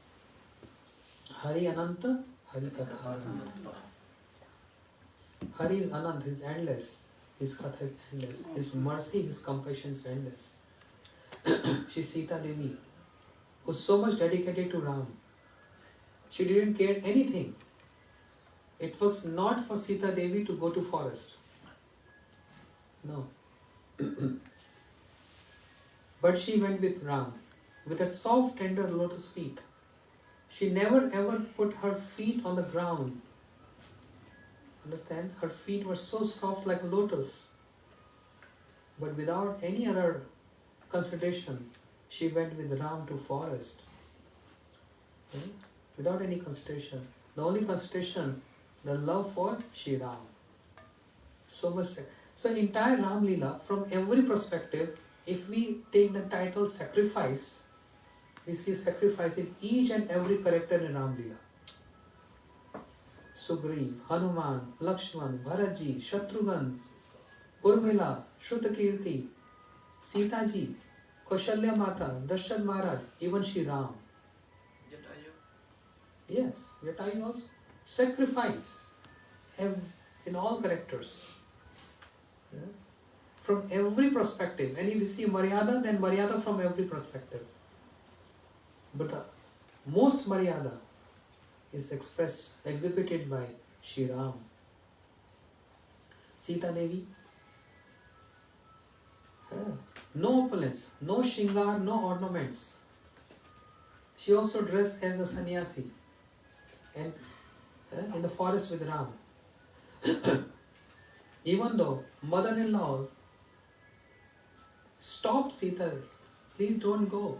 [SPEAKER 2] Hari Ananta, Hari Katha Ananta. Hari is Anant, he is endless. His Katha is endless. His mercy, his compassion is endless. She Sita Devi, was so much dedicated to Ram. She didn't care anything. It was not for Sita Devi to go to forest. No. But she went with Ram, with her soft, tender lotus feet. She never ever put her feet on the ground. Understand? Her feet were so soft like a lotus. But without any other consideration, she went with Ram to forest. Okay? Without any consideration. The only consideration, the love for Shri Ram. So much. So entire Ram Leela, from every perspective, if we take the title sacrifice, we see sacrifice in each and every character in Ram Leela. Sugriv, Hanuman, Lakshman, Bharatji, Shatrughan, Urmila, Shrutakirti, Sita ji, Kaushalya Mata, Dasharatha Maharaj, even Shri Ram. Yes, Jatayu also. Sacrifice in all characters. Yeah? From every perspective. And if you see Maryada, then Maryada from every perspective. But the most Maryada is exhibited by Shri Ram. Sita Devi, no opulence, no shingar, no ornaments. She also dressed as a sannyasi and in the forest with Ram. Even though mother-in-laws stopped Sita, please don't go.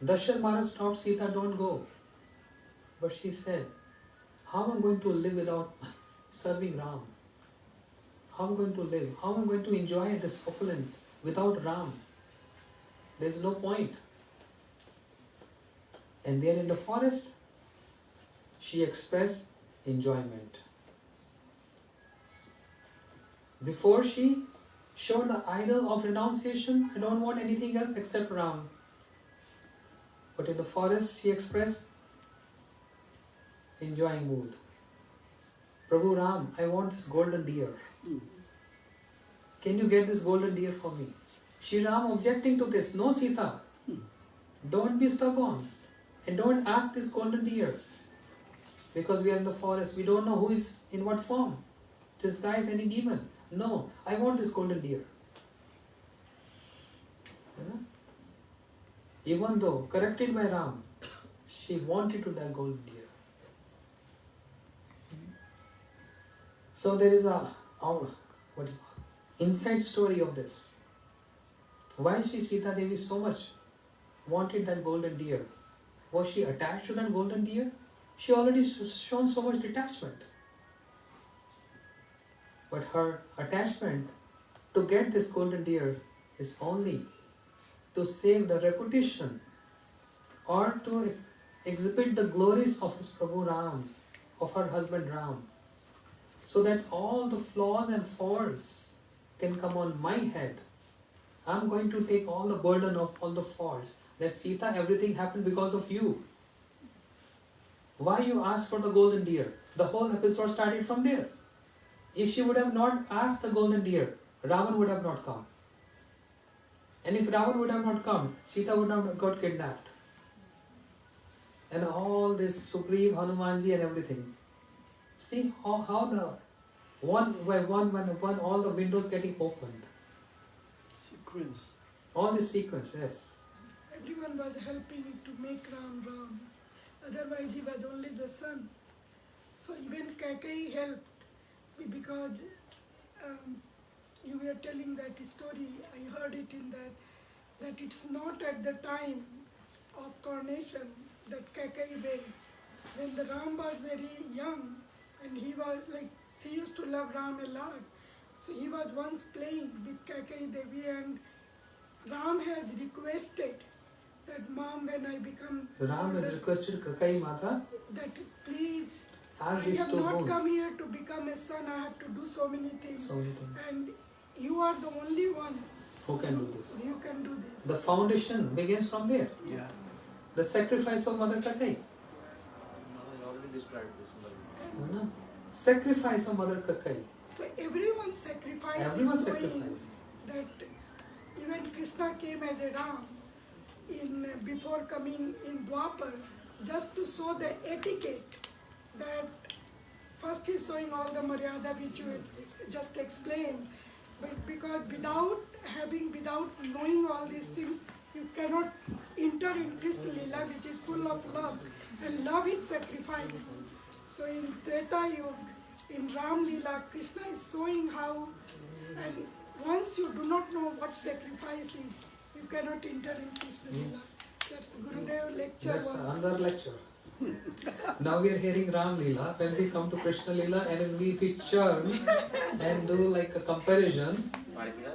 [SPEAKER 2] Dasharatha Maharaj stopped Sita, don't go. But she said, how am I going to live without serving Ram? How am I going to live? How am I going to enjoy this opulence without Ram? There is no point. And there in the forest, she expressed enjoyment. Before she showed the idol of renunciation, I don't want anything else except Ram. But in the forest, she expressed enjoying mood. Prabhu Ram, I want this golden deer. Can you get this golden deer for me? Shri Ram objecting to this. No, Sita. Don't be stubborn. And don't ask this golden deer. Because we are in the forest. We don't know who is in what form. This guy is any demon. No, I want this golden deer. Yeah? Even though corrected by Ram, she wanted to that golden deer. So there is inside story of this. Why she Sita Devi so much wanted that golden deer? Was she attached to that golden deer? She already shown so much detachment. But her attachment to get this golden deer is only to save the reputation or to exhibit the glories of his Prabhu Ram, of her husband Ram, so that all the flaws and faults can come on my head. I'm going to take all the burden of all the faults. That Sita, everything happened because of you. Why you asked for the golden deer? The whole episode started from there. If she would have not asked the golden deer, Ravan would have not come. And if Ravan would have not come, Sita would not have got kidnapped. And all this Supreme Hanumanji and everything. See how the one by one, all the windows getting opened.
[SPEAKER 4] Sequence.
[SPEAKER 2] All this sequence, yes.
[SPEAKER 5] Everyone was helping to make Ram Ram. Otherwise, he was only the son. So even Kaikeyi helped me because you were telling that story. I heard it in that it's not at the time of coronation that Kaikeyi went. When the Ram was very young, and he was like, she used to love Ram a lot. So he was once playing with Kaikeyi Devi, and Ram has requested that, Mom, when I become
[SPEAKER 2] Ram has requested Kaikeyi Mata
[SPEAKER 5] that please,
[SPEAKER 2] ask
[SPEAKER 5] I
[SPEAKER 2] these
[SPEAKER 5] have
[SPEAKER 2] two
[SPEAKER 5] not
[SPEAKER 2] boons.
[SPEAKER 5] come here to become a son, I have to do so many things.
[SPEAKER 2] So many things.
[SPEAKER 5] And you are the only one
[SPEAKER 2] Who can do this?
[SPEAKER 5] you can do this.
[SPEAKER 2] The foundation begins from there.
[SPEAKER 4] Yeah.
[SPEAKER 2] The sacrifice of Mother Kaikeyi.
[SPEAKER 6] I already described this.
[SPEAKER 2] No? Sacrifice of Mother Kaikeyi.
[SPEAKER 5] So everyone sacrifices.
[SPEAKER 2] Everyone
[SPEAKER 5] showing
[SPEAKER 2] sacrifice.
[SPEAKER 5] that even Krishna came as a Ram before coming in Dwapar, just to show the etiquette, that first he's showing all the Maryada which you just explained, but because without knowing all these things, you cannot enter in Krishna Lila, which is full of love, and love is sacrifice. So in Treta Yuga, in Ram Lila, Krishna is showing how, and once you do not know what sacrifice is, you cannot enter in Krishna Lila.
[SPEAKER 2] Yes.
[SPEAKER 5] That's Gurudev lecture.
[SPEAKER 2] That's
[SPEAKER 5] was.
[SPEAKER 2] another lecture. Now we are hearing Ram Leela. When we come to Krishna Leela and we churn and do like a comparison,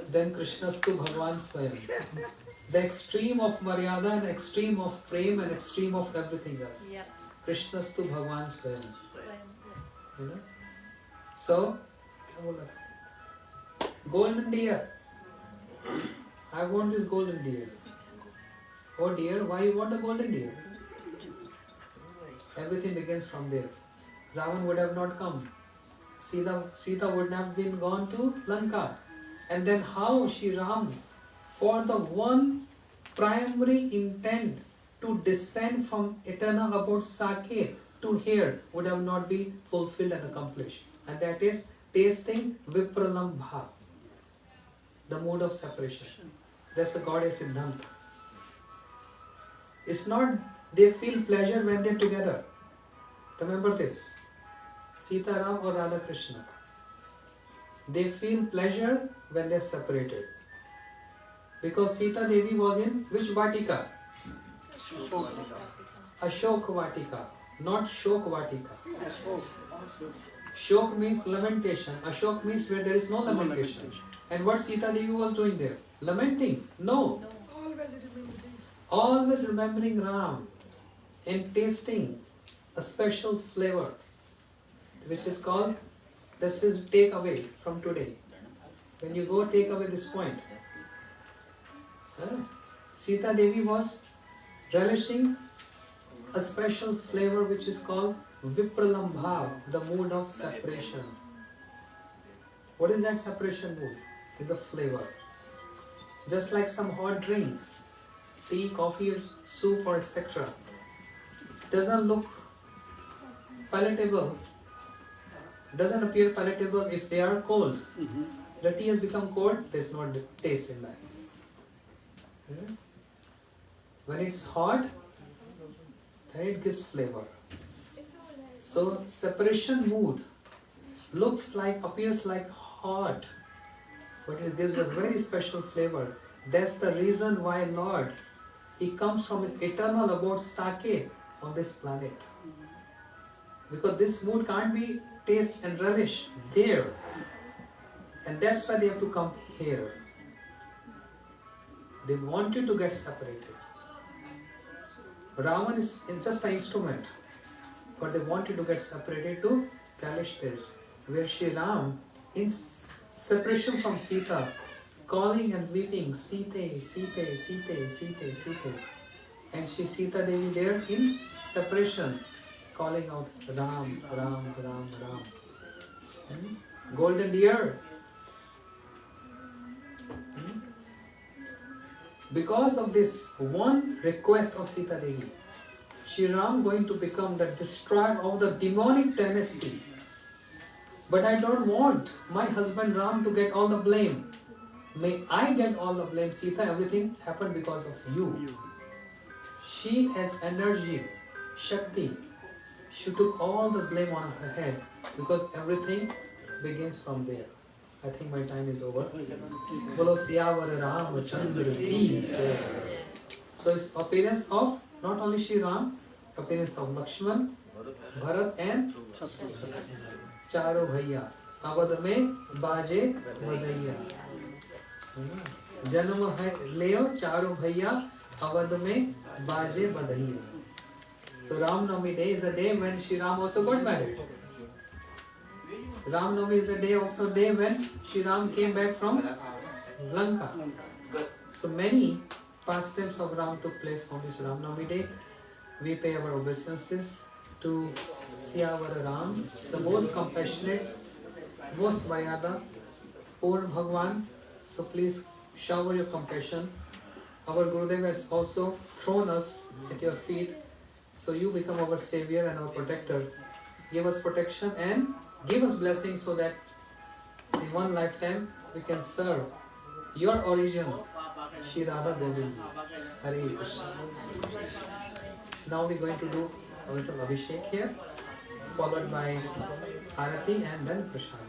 [SPEAKER 2] then Krishnastu Bhagwan Swayam. The extreme of Maryada and extreme of Prem and extreme of everything else.
[SPEAKER 3] Yes.
[SPEAKER 2] Krishnastu Bhagwan Swayam.
[SPEAKER 3] Yeah.
[SPEAKER 2] You know? So, क्या बोला था? Golden deer. I want this golden deer. Oh dear, why you want the golden deer? Everything begins from there. Ravan would have not come. Sita would have been gone to Lanka. And then how Shri Ram, for the one primary intent to descend from eternal abode Saket to here, would have not been fulfilled and accomplished. And that is tasting Vipralambha, the mode of separation. That's the goddess Siddhanta. It's not they feel pleasure when they're together. Remember this. Sita Ram or Radha Krishna. They feel pleasure when they're separated. Because Sita Devi was in which Vatika? Ashok Vatika, not Shok Vatika. Shok means lamentation. Ashok means where there is no lamentation. And what Sita Devi was doing there? Lamenting? No. Always remembering Ram and tasting a special flavor, which is called, this is take away from today. When you go take away this point. Sita Devi was relishing a special flavor which is called Vipralambha, the mood of separation. What is that separation mood? Is a flavor. Just like some hot drinks, tea, coffee, or soup, or etc. Doesn't look palatable, doesn't appear palatable if they are cold. The tea has become cold, there's no taste in that. Yeah? When it's hot, then it gives flavor. So separation mood appears like hot, but it gives a very special flavor. That's the reason why Lord, He comes from His eternal abode Sake on this planet. Because this mood can't be taste and relish there. And that's why they have to come here. They wanted to get separated. Rama is just an instrument, but they wanted to get separated to relish this. Where Shri Ram, in separation from Sita, calling and weeping, Sita, Sita, Sita, Sita, Sita. And Shri Sita Devi there in separation, calling out Ram, Ram, Ram, Ram. Golden deer. Because of this one request of Sita Devi, Shri Ram going to become the destroyer of the demonic dynasty. But I don't want my husband Ram to get all the blame. May I get all the blame, Sita? Everything happened because of you. She has energy, Shakti. She took all the blame on her head because everything begins from there. I think my time is over. Bolo Siyavar Ramachandra ki jai. So it's appearance of not only Shri Ram, appearance of Lakshman, Bharat and Charo Bhaiya. Avadh mein baje vadaiya. Janam hai leo Charo Bhaiya, Avadh mein baje vadaiya. So Ram Navami day is the day when Shri Ram also got married. Ram Navami is the day when Shri Ram came back from Lanka. So many pastimes of Ram took place on this Ram Navami day. We pay our obeisances to Siyavar Ram, the most compassionate, most Maryada, Purna Bhagwan. So please shower your compassion. Our Gurudev has also thrown us at your feet. So you become our savior and our protector. Give us protection and give us blessings so that in one lifetime we can serve your origin, Shri Radha Govindji. Hare Krishna. Now we're going to do a little Abhishek here, followed by Arati and then Prashad.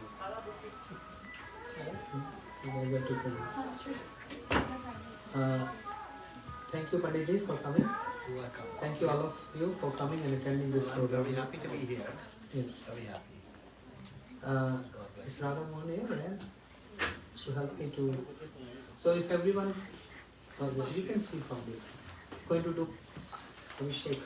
[SPEAKER 2] You guys have to sing. Thank you, Panditji, for coming.
[SPEAKER 7] You're welcome.
[SPEAKER 2] Thank you all of you for coming and attending this
[SPEAKER 7] I'm
[SPEAKER 2] program.
[SPEAKER 7] very happy to be here.
[SPEAKER 2] Yes.
[SPEAKER 7] Very happy.
[SPEAKER 2] Is Radha Mohan here and to help me to... So if everyone... you can see from there. Going to do Abhishek.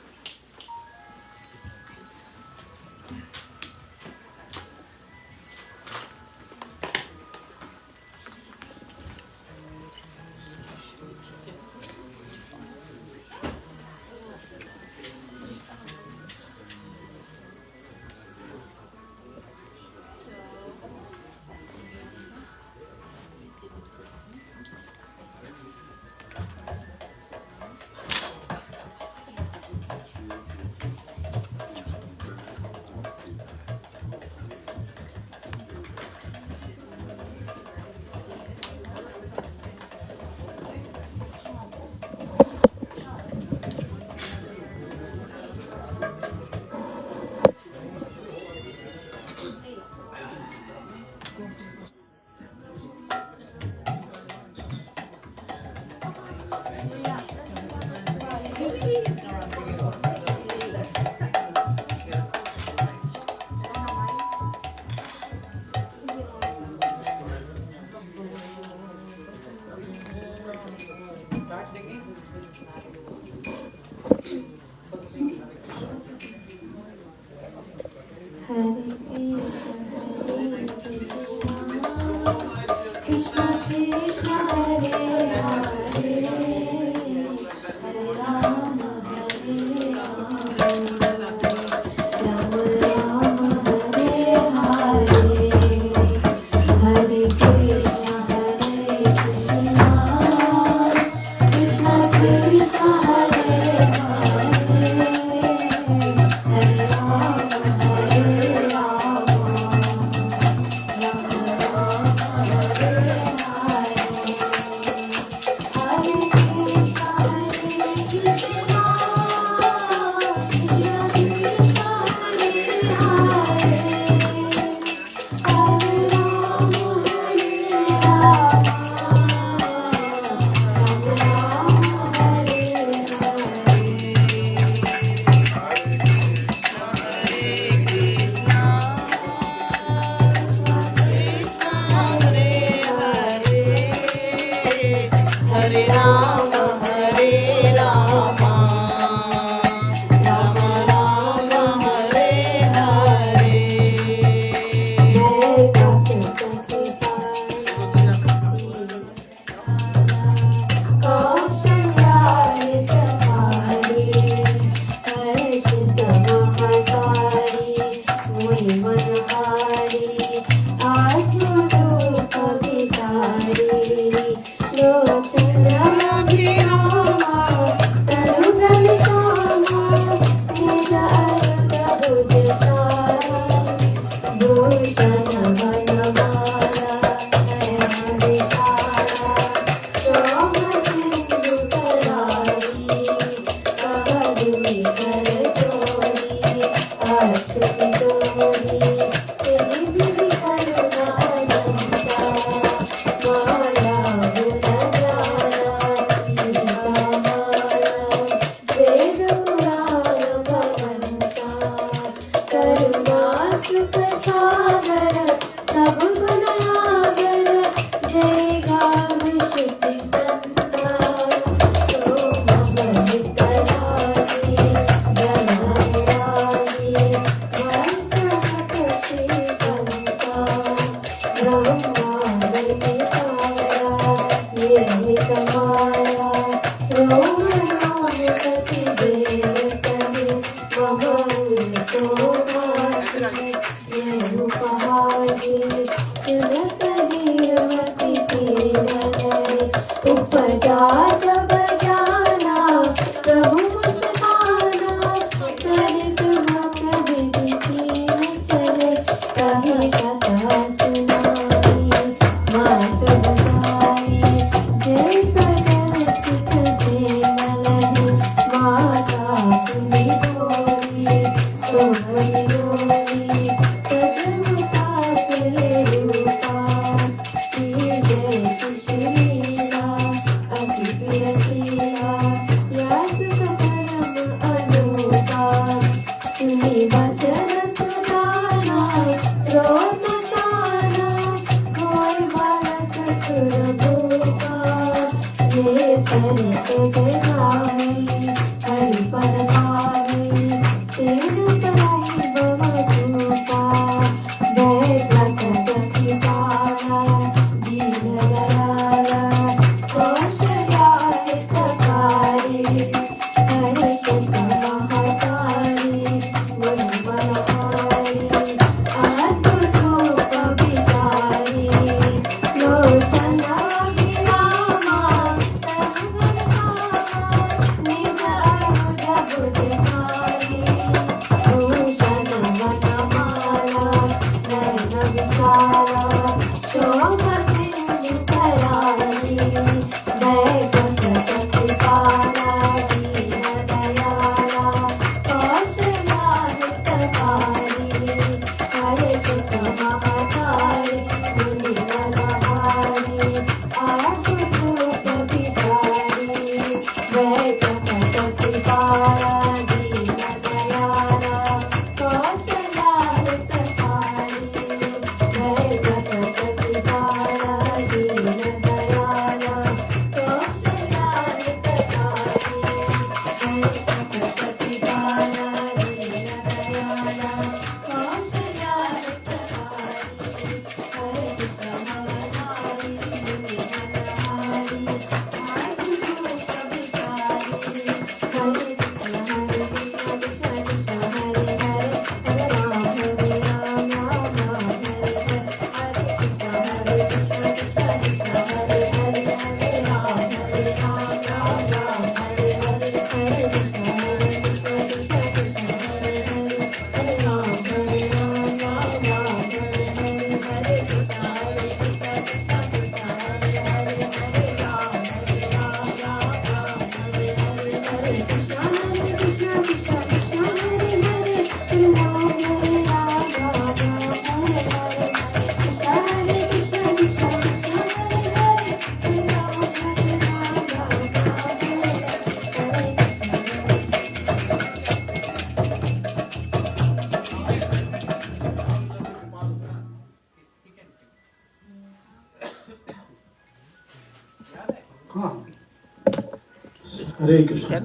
[SPEAKER 4] हरे कृष्ण।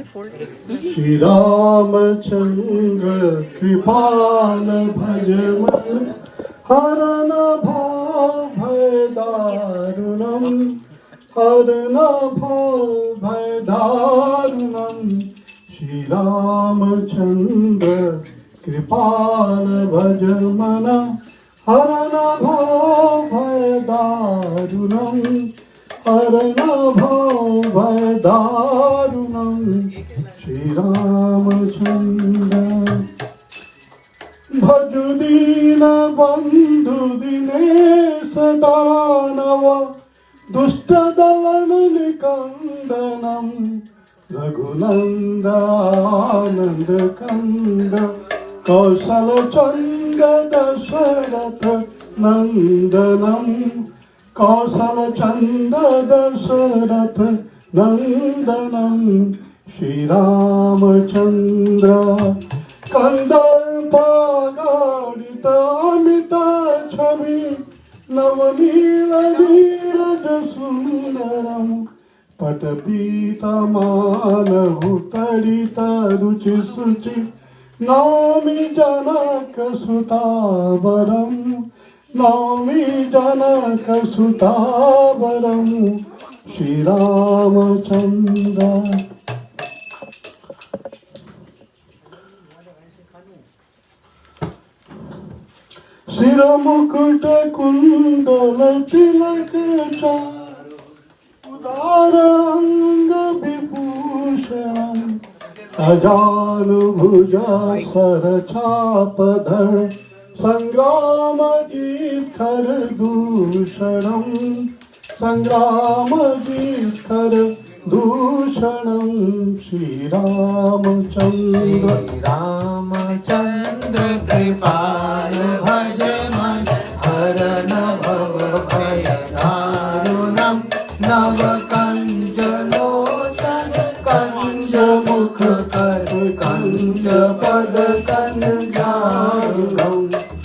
[SPEAKER 4] श्री रामचंद्र कृपाल भज मन हरन भाव भय दारुणम हरन भाव भय दारुणम श्री रामचंद्र कृपाल भज मन हरन भाव भय दारुणम हरन भाव भय दारुणम श्री रामचंद्र भजु दीन बंधु दिनेश दानव दुष्ट दलन निकंदनम रघुनंदन कंद कौशल चंद दशरथ नंदनम कौशल चंद दशरथ नंदनम श्री रामचंद्र कंदर्पागाड़ित अमित छवि नवनील नीरज सुंदरम पटपीतमानहु तडित रुचि शुचि नौमि जनक सुतावरम नौमि जनक सुतावरम श्री रामचंद्र सिर मुकुट कुंडल तिलक उदार अंग विभूषण अजानुभुज सर चापधर संग्राम गीतकर दूषणम संग्राम गीतकर दूषणम श्री रामचंद्र
[SPEAKER 2] रामचंद्र कृपाल भज मन हरन भव भय दारुणम नव कंज लोचन कंज मुख कर कंज पद कंजारुणम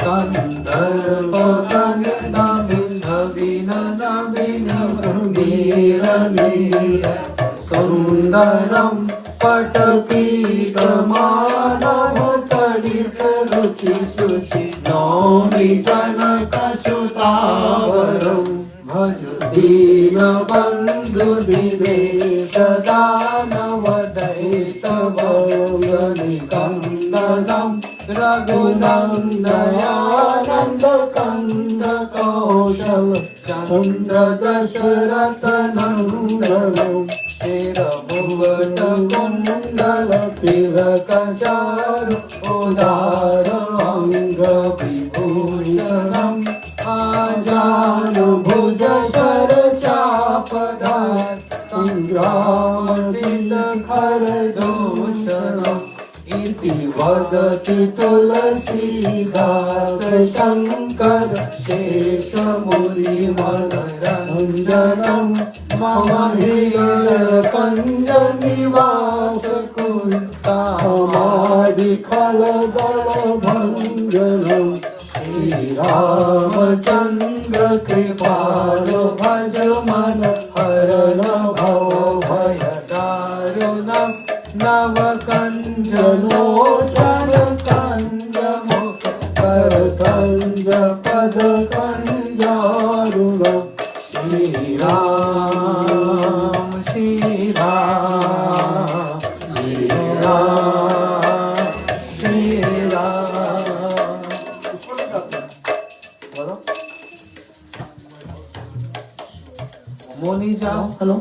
[SPEAKER 2] कंदर्प कंद छविन नवीन नीर नीर सुंदरम पटपीतमानव तडित रुचि शुचि नौमि जनक सुतावरम भज दीन बंधु दिनेश दानव दैत भोगनि कंदनम रघुनंदयानंद कंद कौशल चंद्र दशरथ नंदनम शिर मुकुट कुंडल तिलक चारु उदार अंग विभूषणम आजानुभुज शर चापधर संग्राम चिन्हकर दूषणम इति वदति तुलसीदास शंकर शेष मुनि मनरंजनम मम हृदय कंज निवास कुंतामादि खलदल भंजनम श्री रामचंद्र कृपाल भज मन हरन भव भय दारुणम नव कंज लोचन कंज मुख कर कंज पद कंजारुणम श्री राम श्री राम श्री राम श्री राम बोलो मोनी जाओ हेलो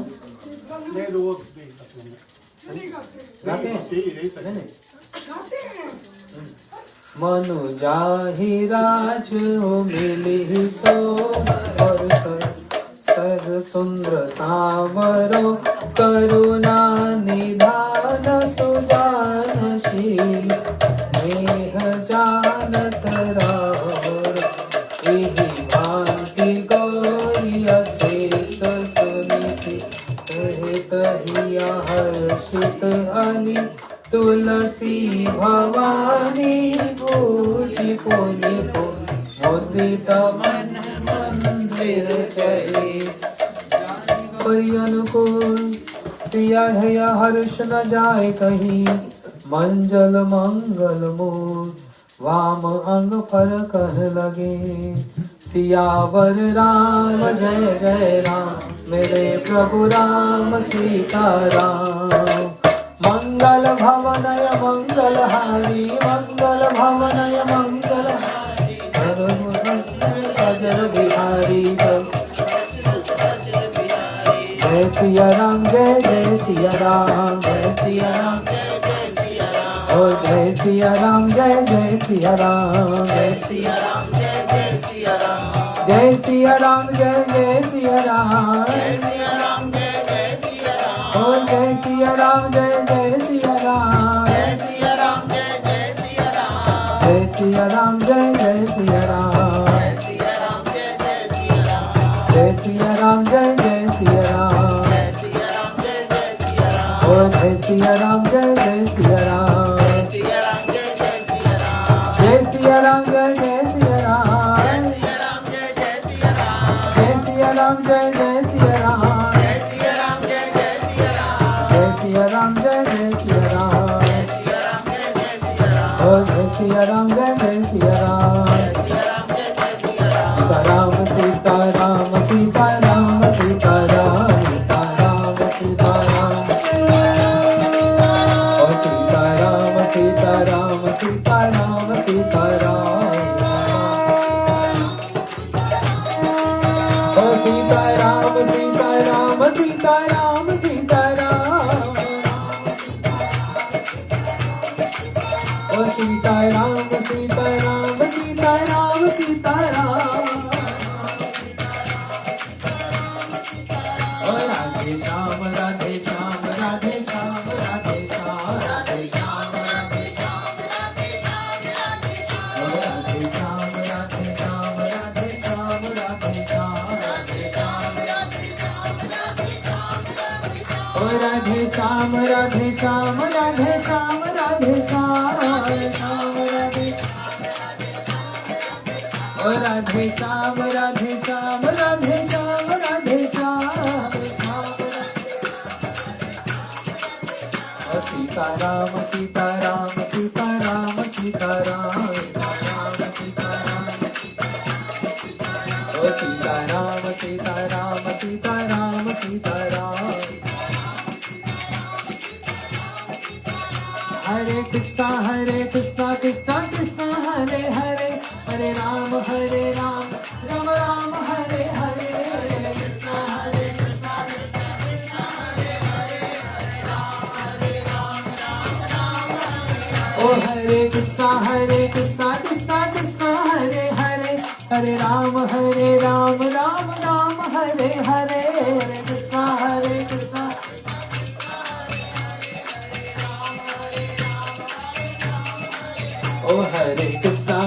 [SPEAKER 2] गाते हैं नहीं मनु जाहि राज मिली सो और सर सुंदर सावरो करुणा निधान सुजान शील स्नेह जानत रावर एहि भांति गौरी अशेष सुनिसि सहित हिया हर्षित अली तुलसी भवानी पूजी पुनि मुदित मन मंदिर चले अनुकूल सिया है या हर्ष न जाए कहीं, मंजल मंगल मूल वाम अंग पर कर लगे। सियावर राम जय जय राम, मेरे प्रभु राम सीता राम। मंगल भवनय मंगल हारी, मंगल भवनय मंगल हारी, अजर बिहारी जय सिया राम जय जय सिया राम, जय सिया राम जय जय सिया राम, ओ जय सिया राम जय जय सिया राम, जय सिया राम जय जय सिया राम, जय सिया राम जय जय सिया राम, जय सिया राम जय जय सिया राम, ओ जय सिया राम जय जय सिया राम, जय सिया राम जय जय सिया राम, जय सिया राम जय जय सिया राम, जय सिया राम जय जय सिया राम, जय सिया राम जय जय सिया राम, जय सिया राम जय जय सिया राम, जय सिया राम जय जय सिया राम, जय सिया राम जय जय सिया राम, जय सिया राम जय जय सिया राम, सीता राम सीता राम सीता राम सीता राम सीता राम सीता राम, सीता राम सीता राम सीता राम, ओ सीता राम सीता राम सीता राम सीता राम, ओ सीता राम सीता राम सीता राम सीता राम, ओ राधे श्याम राधे श्याम राधे श्याम राधे श्याम राधे श्याम राधे श्याम राधे श्याम, ओ राधे श्याम राधे श्याम राधे श्याम राधे श्याम राधे श्याम राधे श्याम राधे श्याम, ओ राधे श्याम राधे श्याम राधे श्याम राधे श्याम श्याम राधे, ओ राधे श्याम राधे श्याम राधे श्याम राधे श्याम श्याम, ओ सीता राम सीता राम सीता राम सीता राम सीता राम, ओ सीता राम सीता राम सीता राम सीता राम, हरे कृष्णा कृष्णा कृष्णा हरे हरे, हरे राम राम राम हरे हरे, हरे कृष्णा कृष्णा कृष्णा हरे हरे, हरे राम राम राम, ओ हरे कृष्णा कृष्णा कृष्णा हरे हरे, हरे राम राम राम हरे हरे, हरे कृष्णा कृष्णा, ओ हरे कृष्णा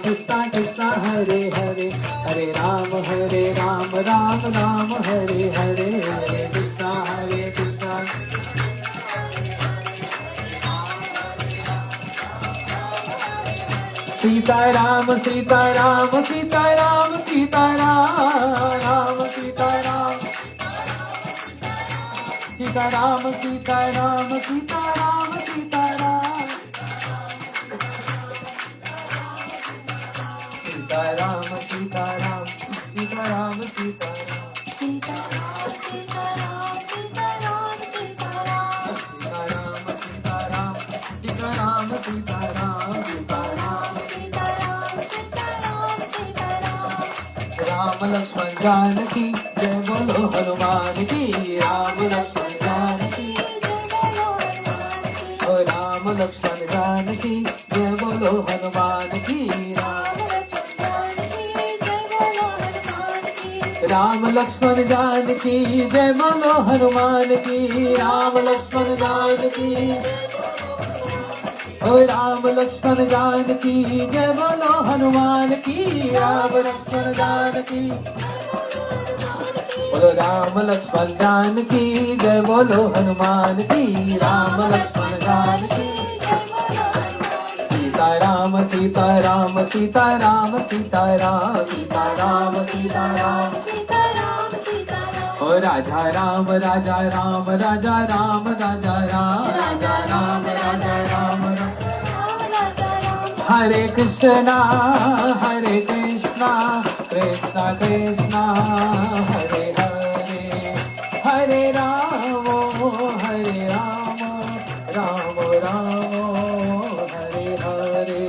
[SPEAKER 2] कृष्णा कृष्णा हरे हरे, हरे राम राम राम हरे हरे, हरे कृष्णा कृष्णा, सीता राम सीता राम सीता राम सीता राम सीता राम, सीता राम सीता राम सीता राम सीता राम, सीता राम सीता राम सीता राम सीता राम, सीता राम सीता राम सीता राम सीता राम, सीता राम सीता राम सीता राम सीता राम, सीता राम सीता राम सीता राम सीता राम, राम लक्ष्मण जानकी जय बोलो हनुमान की, राम लक्ष्मण जानकी जय बोलो हनुमान की, ओ राम लक्ष्मण जानकी जय बोलो हनुमान की, राम लक्ष्मण जानकी जय बोलो हनुमान की, राम लक्ष्मण जानकी, ओ राम लक्ष्मण जानकी जय बोलो हनुमान की, राम लक्ष्मण जानकी, बोलो राम लक्ष्मण जानकी जय बोलो हनुमान की, राम लक्ष्मण जानकी, सीता राम सीता राम सीता राम सीता राम सीता राम सीता राम, ओ राजा राम राजा राम राजा राम राजा राम राजा राम राजा राम हरे Krishna Krishna Krishna Hare Hare Hare Ram Ram Ram Hare Hare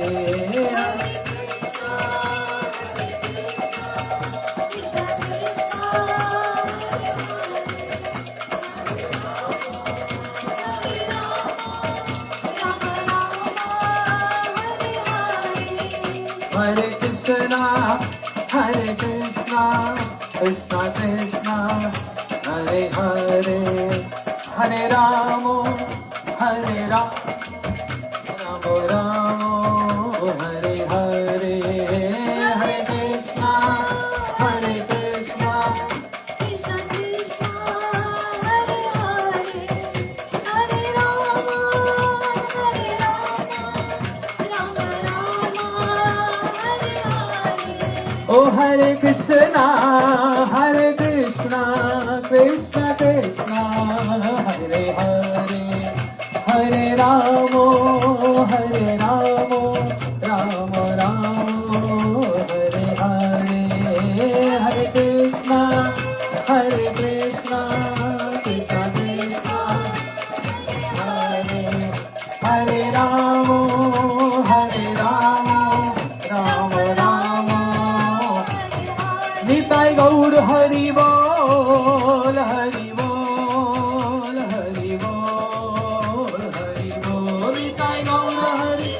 [SPEAKER 2] Hare Krishna Krishna Krishna Hare Hare Hare Ram Ram Ram Hare Hare Hare Krishna
[SPEAKER 1] Krishna Krishna Hare Hare Hare Rama Rama Rama Hare Hare
[SPEAKER 2] ओ हरे कृष्णा कृष्णा कृष्णा हरे हरे हरे राम राम राम हरे हरे हरे कृष्णा कृष्णा कृष्णा हरे हरे राम राम राम निताय गौर हरि बोल हरि बोल हरि बोल हरि बोल निताय गौर हरि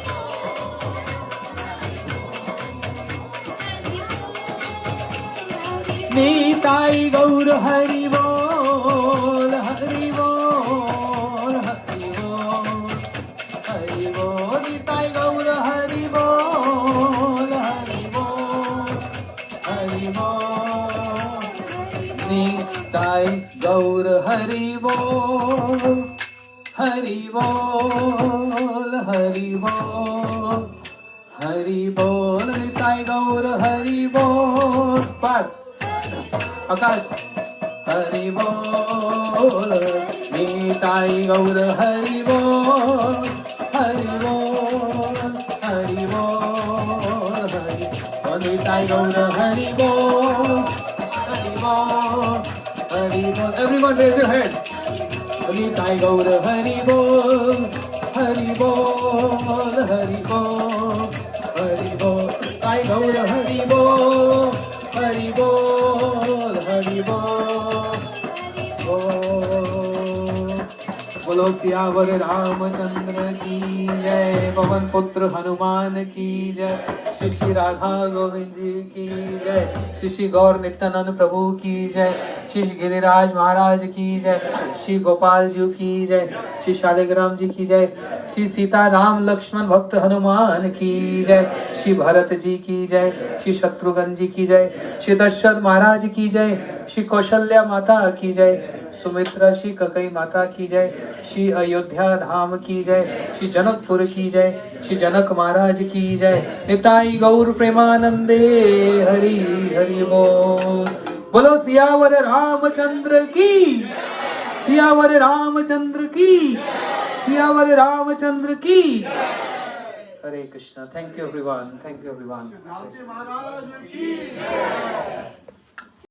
[SPEAKER 2] निताय गौर हरि बोल हरि बोल हरि बोल हरि बोल निताय गौर हरि बोल हरि बोल हरि बोल निताय गौर हरि बोल हरि बोल हरि बोल हरि बोल निताय गौर हरि बोल पास आकाश हरि बोल निताय गौर हरि बोल हरि बोल हरि बोल हरि बोल निताय गौर हरि बोल हरि बोल हरि बोल everyone raise your hand Nitai गौर हरि बोल हरि बोल हरि बोल हरि बोल निताय गौर हरि बोल हरि बोल हरि बोल बोलो सियावर रामचंद्र की जय पवन पुत्र हनुमान की जय श्री श्री राधा गोविंद जी की जय श्री श्री गौर नित्यानंद प्रभु की जय श्री गिरिराज महाराज की जय श्री गोपाल जी की जय श्री शालिग्राम जी की जय श्री सीता राम लक्ष्मण भक्त हनुमान की जय श्री भरत जी की जय श्री शत्रुघ्न जी की जय श्री दशरथ महाराज की जय श्री कौशल्या माता की जय सुमित्रा श्री ककई माता की जय श्री अयोध्या धाम की जय श्री जनकपुर की जय श्री जनक महाराज की जय निताई गौर प्रेमानंदे हरि हरि बोलो सियावर रामचंद्र की सियावर रामचंद्र की सियावर रामचंद्र की हरे कृष्णा थैंक यू एवरीवन